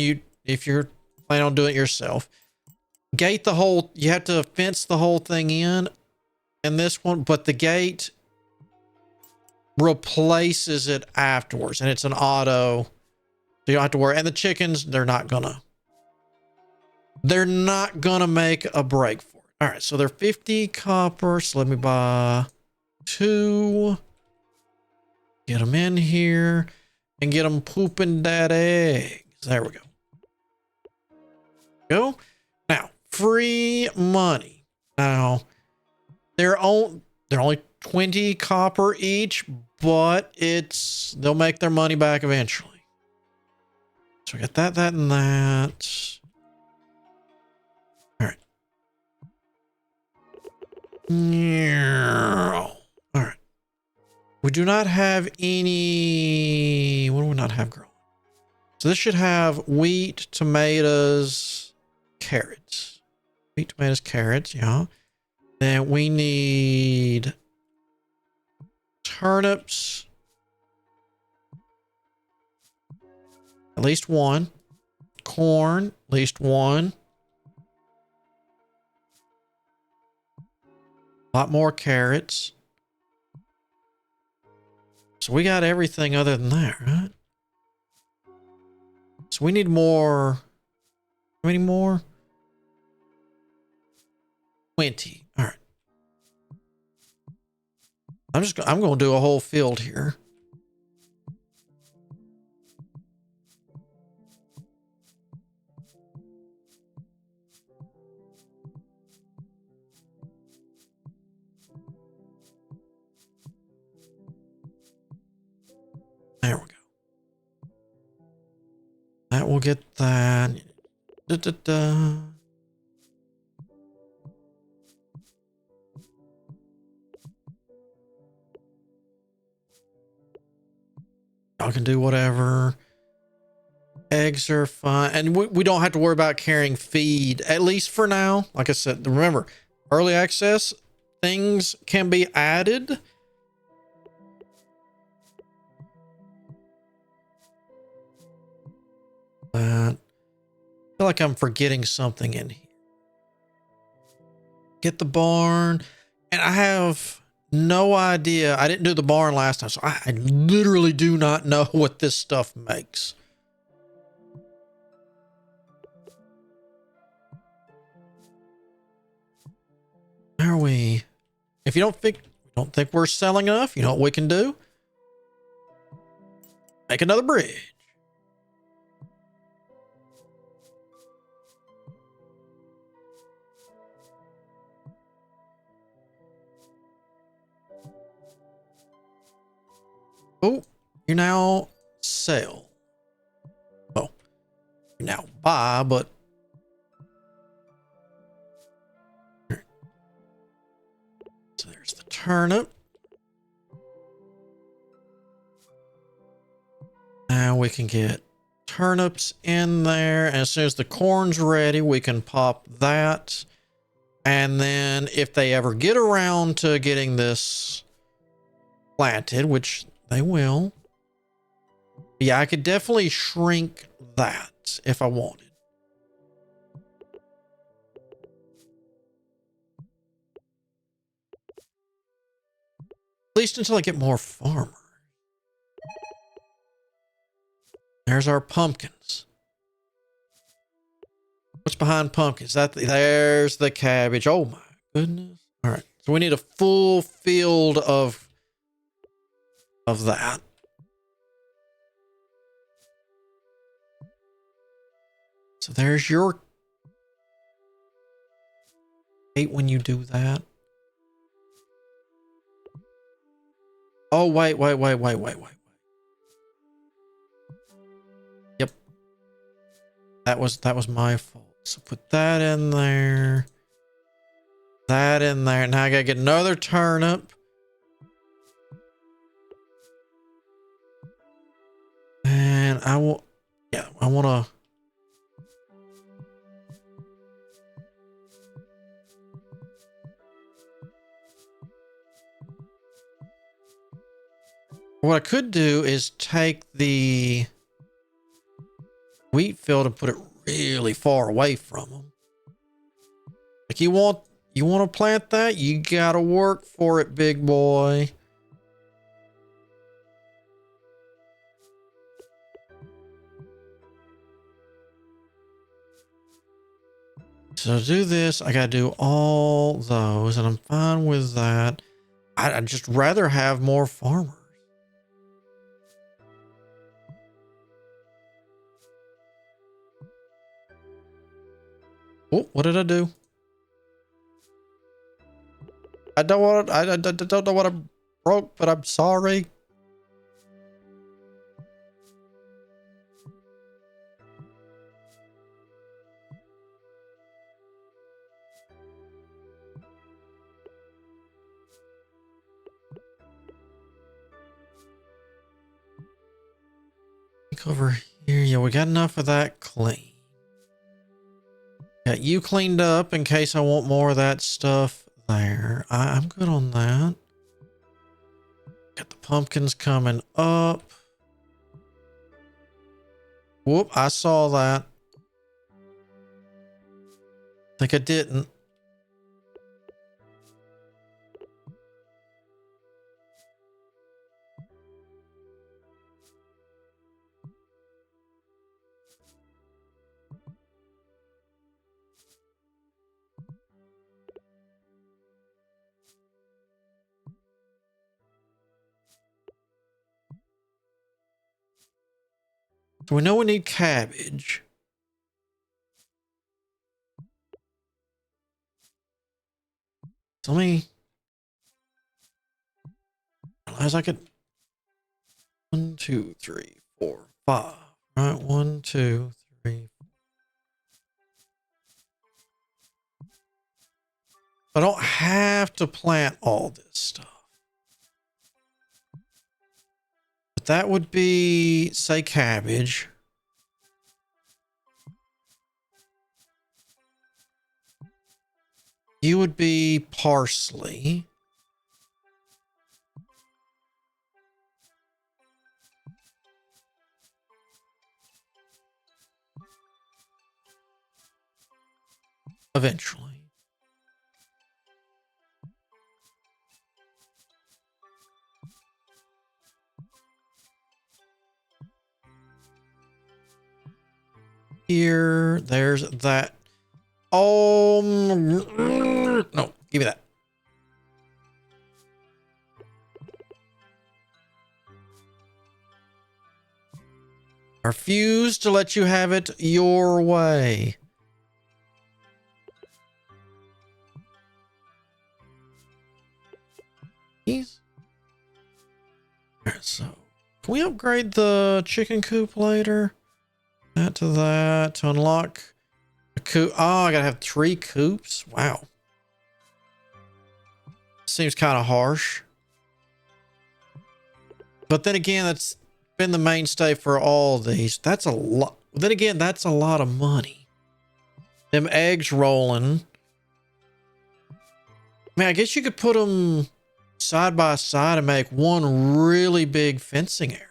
if you're planning on doing it yourself, you have to fence the whole thing in this one, but the gate replaces it afterwards, and it's an auto. So you don't have to worry. And the chickens, they're not gonna make a break for it. All right, so they're 50 copper. So let me buy 2. Get them in here and get them pooping that eggs. There we go. Now, free money. Now, they're only 20 copper each, but they'll make their money back eventually. So we got that, and that. All right. All right. We do not have any. What do we not have growing? So this should have wheat, tomatoes, carrots. Wheat, tomatoes, carrots. Yeah. Then we need turnips At least one. Corn, at least one. A lot more carrots. So we got everything other than that, right? So we need more. How many more? 20. All right. I'm going to do a whole field here. There we go. That will get that. Da, da, da. Y'all can do whatever. Eggs are fine. And we don't have to worry about carrying feed, at least for now. Like I said, remember, early access, things can be added. I feel like I'm forgetting something in here. Get the barn. And I have no idea. I didn't do the barn last time, so I literally do not know what this stuff makes. Are we? If you don't think we're selling enough, you know what we can do? Make another bridge. Oh, you now sell. Oh, you now buy, but so there's the turnip. Now we can get turnips in there. And as soon as the corn's ready, we can pop that. And then if they ever get around to getting this planted, which they will. Yeah, I could definitely shrink that if I wanted. At least until I get more farmers. There's our pumpkins. What's behind pumpkins? There's the cabbage. Oh my goodness. All right. So we need a full field of that. So there's your. Hate when you do that. Oh, wait. Yep. That was my fault. So put that in there. That in there. Now I gotta get another turnip. And I will, yeah, I want to. What I could do is take the wheat field and put it really far away from them. Like you want to plant that? You got to work for it, big boy. So to do this, I got to do all those, and I'm fine with that. I'd just rather have more farmers. Oh, what did I do? I don't know what I broke, but I'm sorry. Over here, yeah, we got enough of that clean. Got you cleaned up in case I want more of that stuff there. I'm good on that. Got the pumpkins coming up. Whoop, I saw that. Think I didn't. So we know we need cabbage. So let me realize I could 1, 2, 3, 4, 5. All right, 1, 2, 3. I don't have to plant all this stuff. But that would be, say, cabbage. You would be parsley. Eventually. Here, there's that. Oh, no, give me that. I refuse to let you have it your way. Alright, so can we upgrade the chicken coop later? That to that to unlock a coop. Oh, I gotta have 3 coops. Wow. Seems kind of harsh. But then again, that's been the mainstay for all these. That's a lot. Then again, that's a lot of money. Them eggs rolling. I mean, I guess you could put them side by side and make one really big fencing area.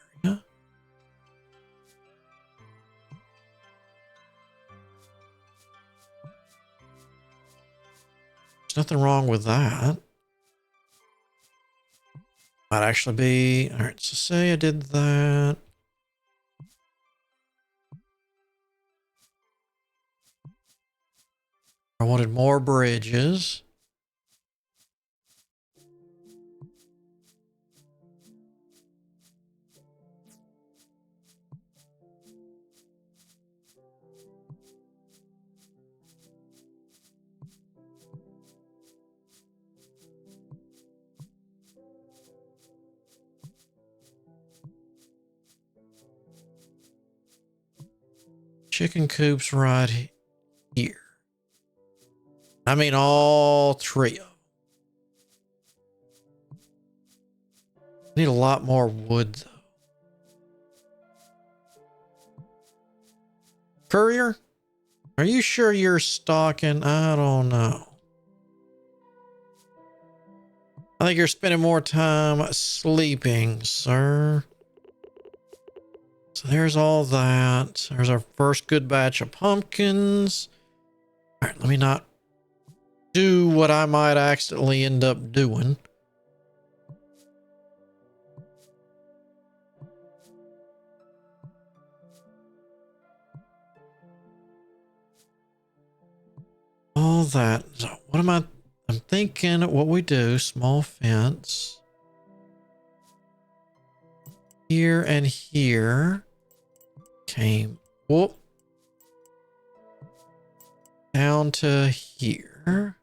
There's nothing wrong with that. Might actually be. All right, so say I did that. I wanted more bridges. Chicken coops right here. I mean, all 3 of them. Need a lot more wood, though. Courier? Are you sure you're stocking? I don't know. I think you're spending more time sleeping, sir. So there's all that. There's our first good batch of pumpkins. All right, let me not do what I might accidentally end up doing. All that. So what am I? I'm thinking what we do, small fence. Here and here. Came, whoop. Down to here.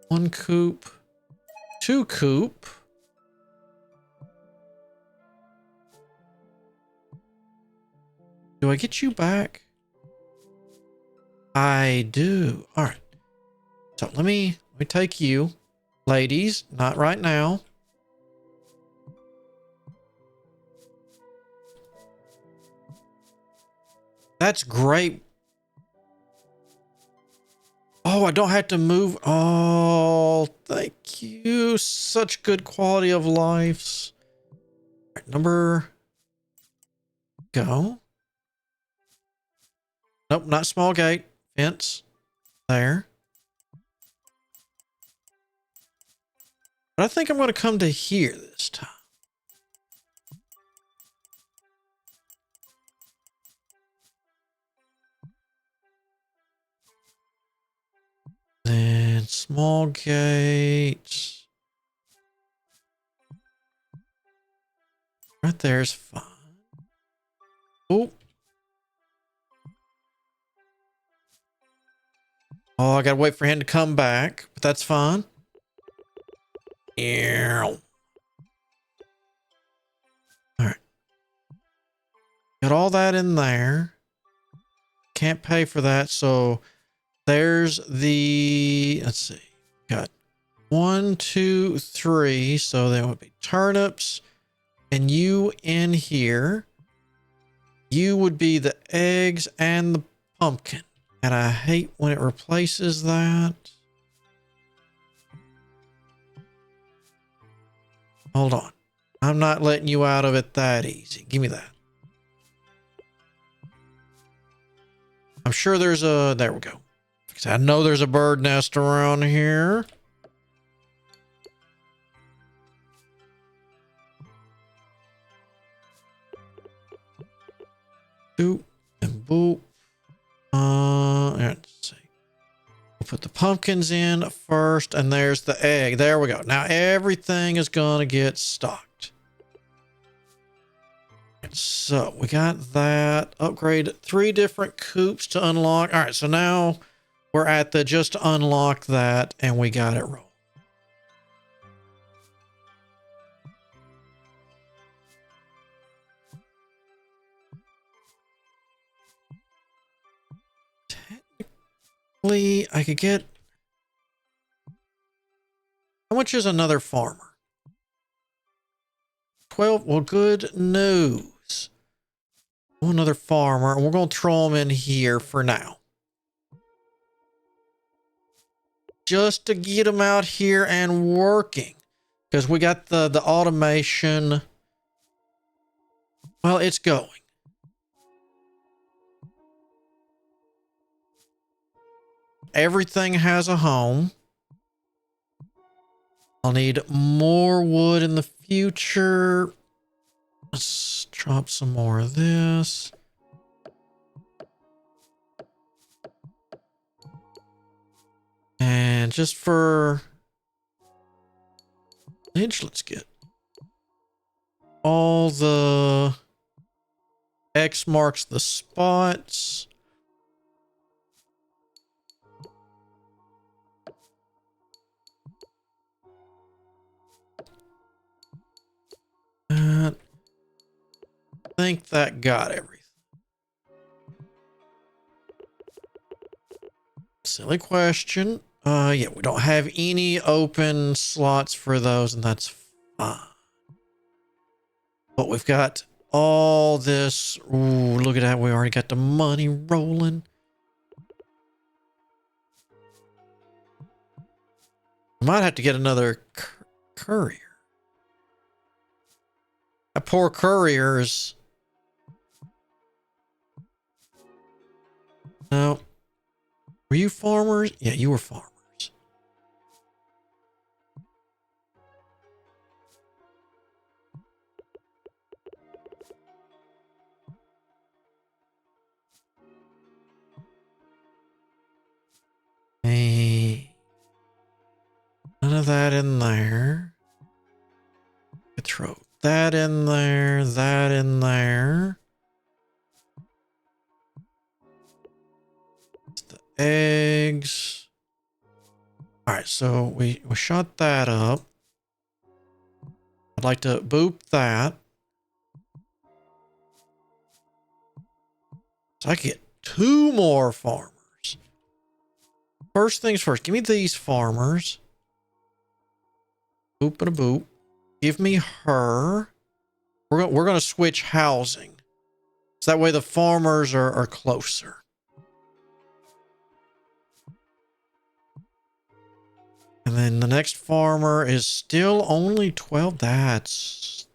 One coop. 2 coop. Do I get you back? I do. All right. So let me take you. Ladies, not right now. That's great. Oh, I don't have to move. Oh, thank you. Such good quality of lives. All right, number. Go. Nope, not small gate. Fence. There. But I think I'm going to come to here this time. Then small gates. Right there is fine. Oh. Oh, I gotta wait for him to come back, but that's fine. All right. Got all that in there. Can't pay for that, so there's the, let's see. Got 1, 2, 3, so there would be turnips, and you in here. You would be the eggs and the pumpkin. And I hate when it replaces that. Hold on. I'm not letting you out of it that easy. Give me that. I'm sure there's a... There we go. Because I know there's a bird nest around here. Boop and boop. Let's see. We'll put the pumpkins in first, and there's the egg. There we go. Now everything is going to get stocked. So we got that. Upgrade 3 different coops to unlock. All right, so now we're at the just unlock that, and we got it rolled. Technically, I could get... How much is another farmer? 12. Well, good news. Another farmer, and we're going to throw them in here for now. Just to get them out here and working. Because we got the automation. Well, it's going. Everything has a home. I'll need more wood in the future. Let's drop some more of this. And just for inch, let's get all the X marks the spots. I think that got everything. Silly question. Yeah, we don't have any open slots for those, and that's fine. But we've got all this. Ooh, look at that. We already got the money rolling. I might have to get another courier. That poor courier is... No. Were you farmers? Yeah, you were farmers. Hey. None of that in there. Could throw that in there, that in there. It's the eggs. All right, so we shot that up. I'd like to boop that. So I get 2 more farmers. First things first, give me these farmers. Boop and a boop. Give me her. We're going to switch housing. So that way the farmers are closer. then the next farmer is still only 12. That's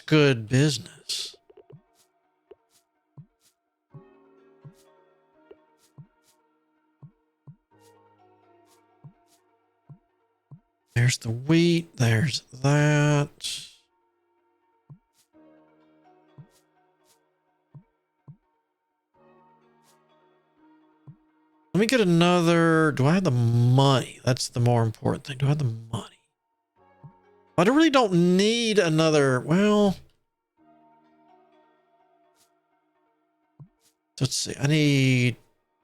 good business. There's the wheat. There's that. Let me get another. Do I have the money? That's the more important thing. Do I have the money? I really don't need another. Well, let's see. I need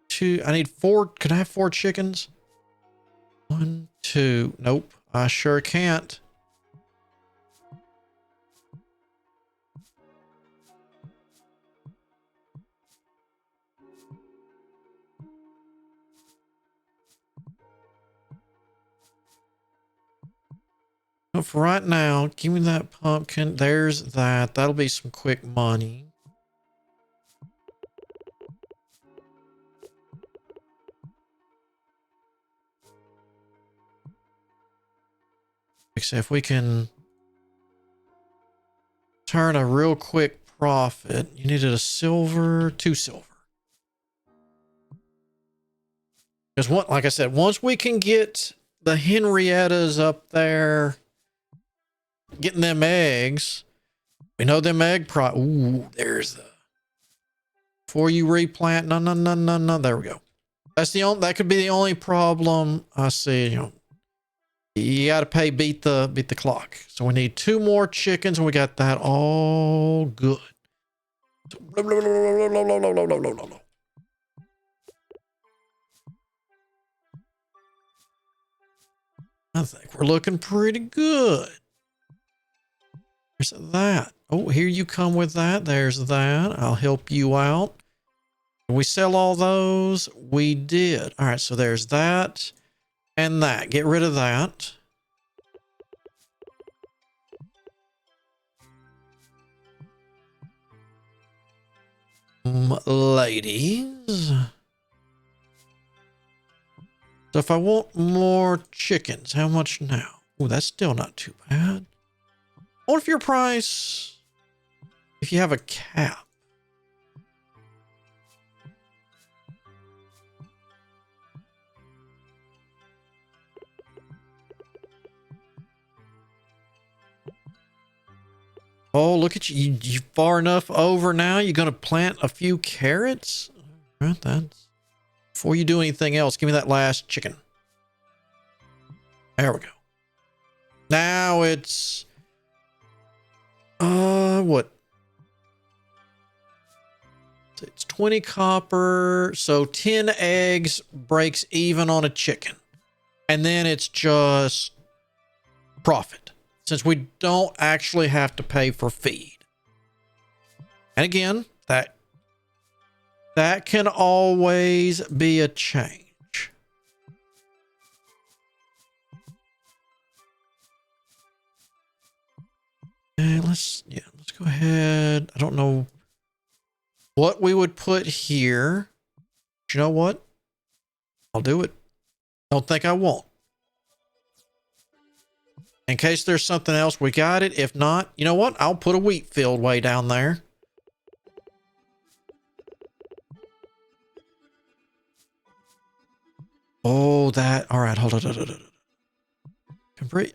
2. I need 4. Can I have 4 chickens? 1, 2. Nope. I sure can't. But for right now, give me that pumpkin. There's that. That'll be some quick money. Except if we can turn a real quick profit. You needed a silver, 2 silver. Because like I said, once we can get the Henriettas up there, getting them eggs, we know them egg ooh, there's the. Before you replant, no. There we go. That's the only. That could be the only problem I see. You got to pay beat the clock. So we need 2 more chickens, and we got that all good. I think we're looking pretty good. There's that. Oh, here you come with that. There's that. I'll help you out. Did we sell all those? We did. All right, so there's that and that. Get rid of that. Ladies. So if I want more chickens, how much now? Oh, that's still not too bad. I wonder if your price, if you have a cap. Oh, look at you. You far enough over now. You're going to plant a few carrots? All right, that's before you do anything else. Give me that last chicken. There we go. Now it's what? It's 20 copper, so 10 eggs breaks even on a chicken. And then it's just profit, since we don't actually have to pay for feed. And again, that can always be a change. And let's go ahead. I don't know what we would put here. But you know what? I'll do it. Don't think I won't. In case there's something else, we got it. If not, you know what? I'll put a wheat field way down there. Oh, that. All right, hold on.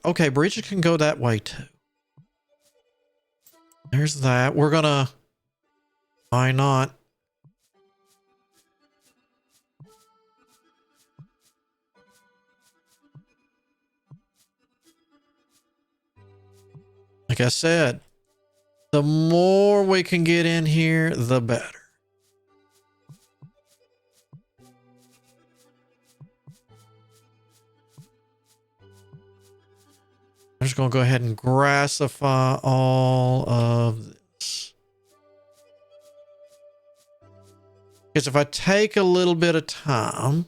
Okay, bridges can go that way too. There's that. We're gonna. Why not? Like I said, the more we can get in here, the better. I'm just going to go ahead and grassify all of this. Because if I take a little bit of time,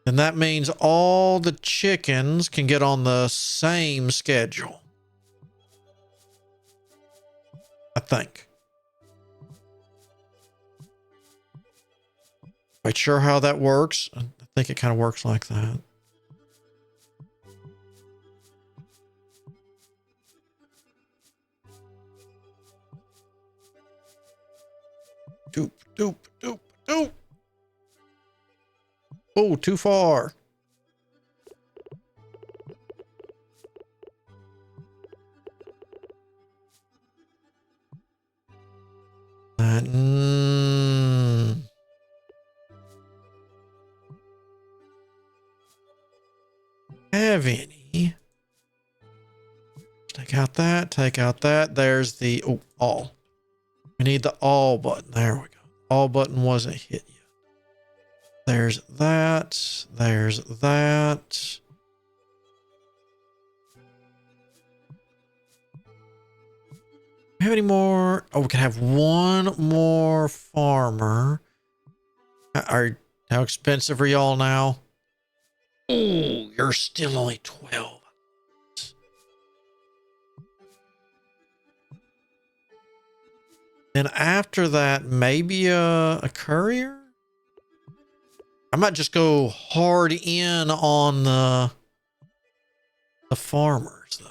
then that means all the chickens can get on the same schedule. I think. Quite sure how that works. I think it kind of works like that. Doop, doop, doop, doop. Oh, too far. Have any? Take out that. Take out that. There's the all. We need the all button. There we go. All button wasn't hit yet. There's that. There's that. Have any more? Oh, we can have one more farmer. How expensive are y'all now? Oh, you're still only 12. Then after that, maybe a courier? I might just go hard in on the farmers, though.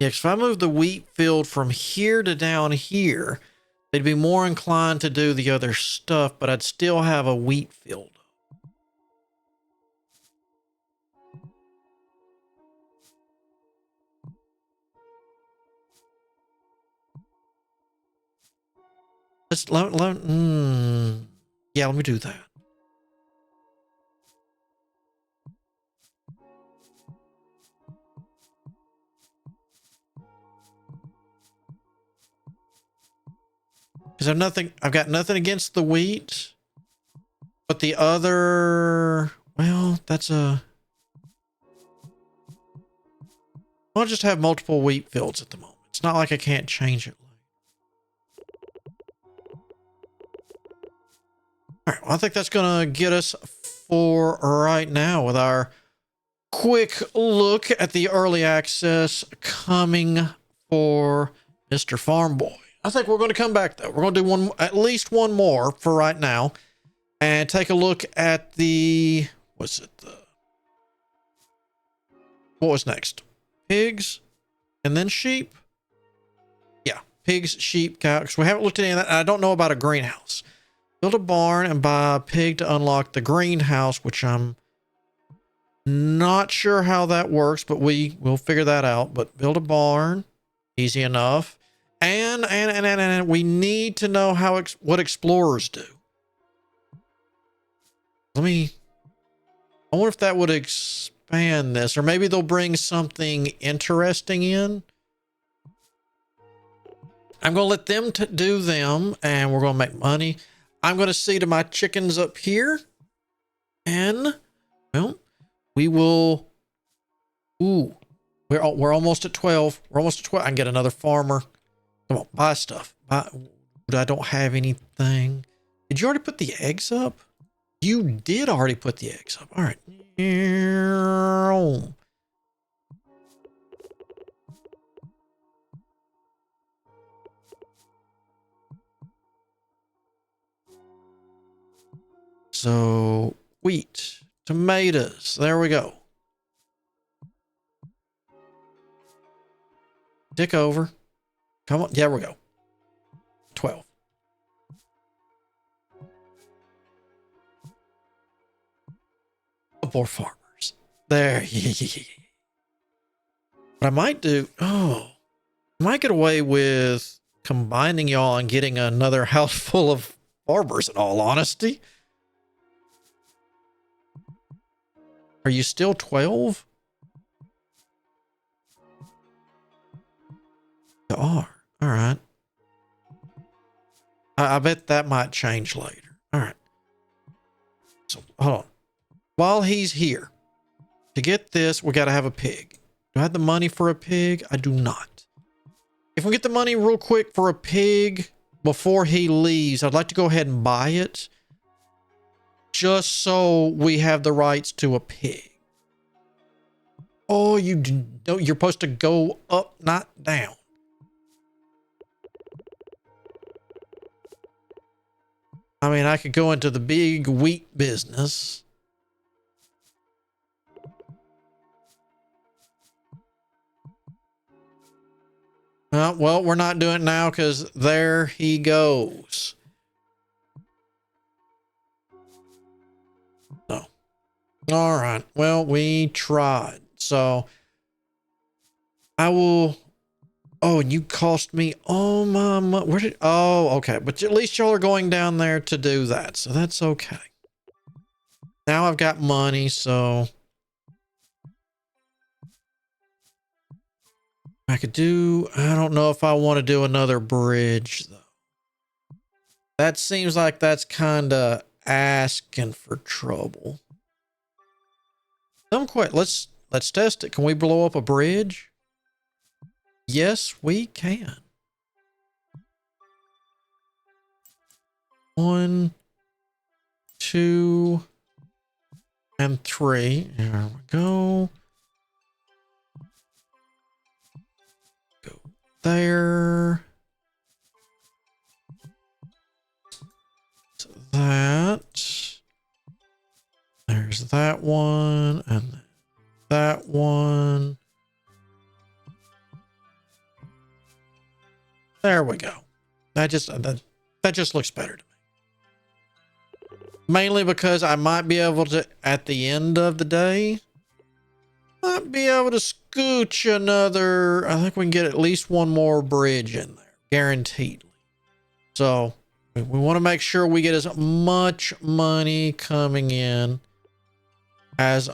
Yeah, because if I move the wheat field from here to down here, they'd be more inclined to do the other stuff, but I'd still have a wheat field. Yeah, let me do that. Because I've got nothing against the wheat, but the other, well, I'll just have multiple wheat fields at the moment. It's not like I can't change it. All right, well, I think that's going to get us for right now with our quick look at the early access coming for Mr. Farmboy. I think we're going to come back, though. We're going to do at least one more for right now and take a look at the, what was next? Pigs and then sheep? Yeah, pigs, sheep, cows. We haven't looked at any of that. I don't know about a greenhouse. Build a barn and buy a pig to unlock the greenhouse, which I'm not sure how that works, but we'll figure that out. But build a barn, easy enough. And we need to know what explorers do. I wonder if that would expand this, or maybe they'll bring something interesting in. I'm going to let them do them, and we're going to make money. I'm going to see to my chickens up here. And, well, we will... Ooh, we're almost at 12. We're almost at 12. I can get another farmer. Come on, buy stuff. I don't have anything. Did you already put the eggs up? You did already put the eggs up. All right. So, wheat, tomatoes. There we go. Tick over. Come on. Yeah, we go. 12. More farmers. There. What I might do, I might get away with combining y'all and getting another house full of farmers, in all honesty. Are you still 12? You are. All right. I bet that might change later. All right. So, hold on. While he's here, to get this, we got to have a pig. Do I have the money for a pig? I do not. If we get the money real quick for a pig, before he leaves, I'd like to go ahead and buy it just so we have the rights to a pig. Oh, you're supposed to go up, not down. I mean, I could go into the big wheat business. Well, we're not doing it now because there he goes. No. All right. Well, we tried. So I will. Oh, and you cost me. Oh, my. Where did. Oh, okay. But at least y'all are going down there to do that. So that's okay. Now I've got money. So I could do. I don't know if I want to do another bridge, though. That seems like that's kind of asking for trouble. Let's test it. Can we blow up a bridge? Yes, we can. 1, 2, and 3. There we go. Go there. So that. There's that one and that one. There we go. That just looks better to me. Mainly because I might be able to, at the end of the day, might be able to scooch another. I think we can get at least one more bridge in there, guaranteed. So we want to make sure we get as much money coming in as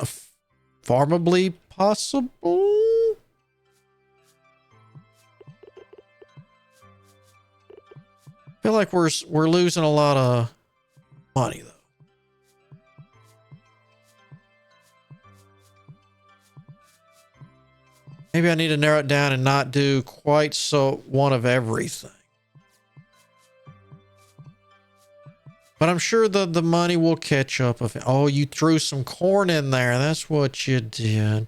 farmably possible. I feel like we're losing a lot of money though. Maybe I need to narrow it down and not do quite so one of everything. But I'm sure the money will catch up. Oh, you threw some corn in there. That's what you did.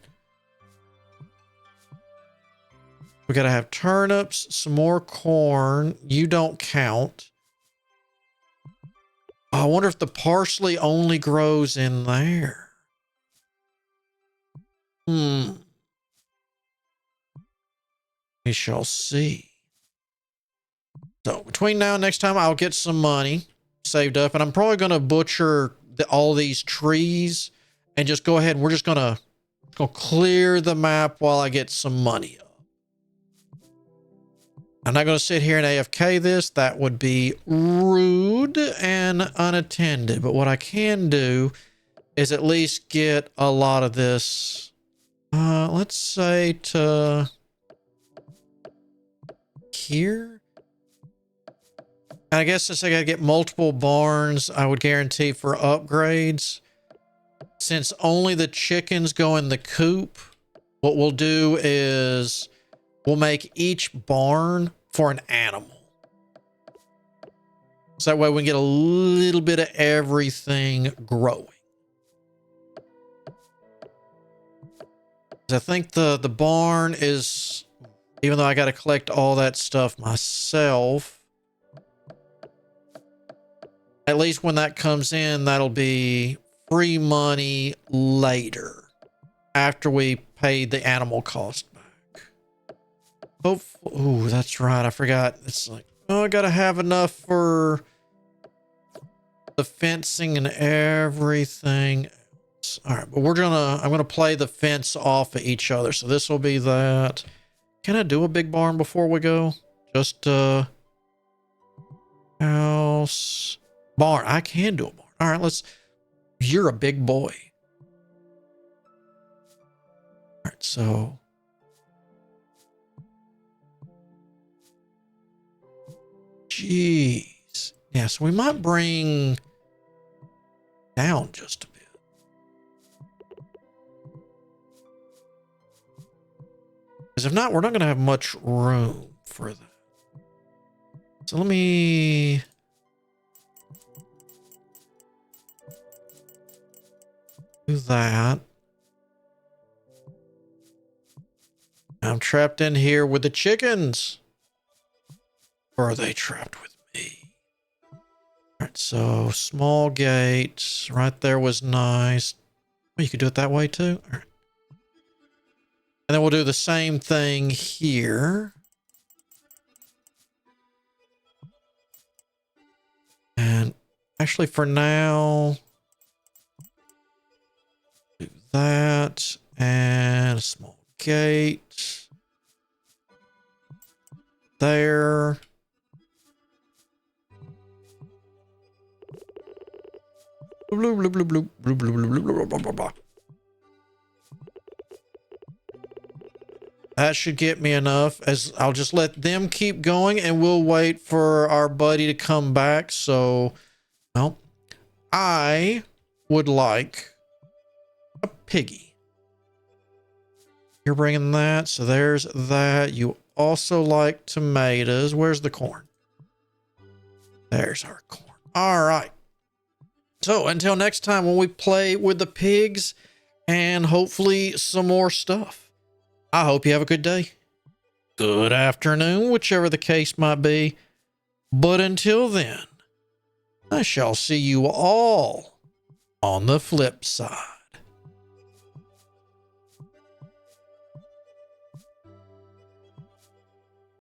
We got to have turnips, some more corn. You don't count. Oh, I wonder if the parsley only grows in there. We shall see. So between now and next time, I'll get some money saved up, and I'm probably going to butcher all these trees and just go ahead and we're just going to clear the map while I get some money up. I'm not going to sit here and AFK this. That would be rude and unattended. But what I can do is at least get a lot of this, let's say to here. And I guess since I got to get multiple barns, I would guarantee for upgrades. Since only the chickens go in the coop, what we'll do is we'll make each barn for an animal. So that way we can get a little bit of everything growing. I think the barn is, even though I got to collect all that stuff myself, at least when that comes in, that'll be free money later after we pay the animal cost back. Oh, that's right. I forgot. It's like, oh, I got to have enough for the fencing and everything. All right, but I'm going to play the fence off of each other. So this will be that. Can I do a big barn before we go? Just, house, barn. I can do a barn. All right, you're a big boy. All right, so. Jeez. Yeah, so we might bring down just a bit. Because if not, we're not going to have much room for that. So let me... do that. I'm trapped in here with the chickens. Or are they trapped with me? All right, so small gates. Right there was nice. Oh, you could do it that way too? All right. And then we'll do the same thing here. And actually for now, do that and a small gate there. Blue, blue, blue, blue, blue, blue, blue, blue, blue, blah, blah, blah. That should get me enough, as I'll just let them keep going and we'll wait for our buddy to come back. So, well, I would like a piggy. You're bringing that. So there's that. You also like tomatoes. Where's the corn? There's our corn. All right. So until next time when we play with the pigs and hopefully some more stuff, I hope you have a good day, good afternoon, whichever the case might be. But until then, I shall see you all on the flip side.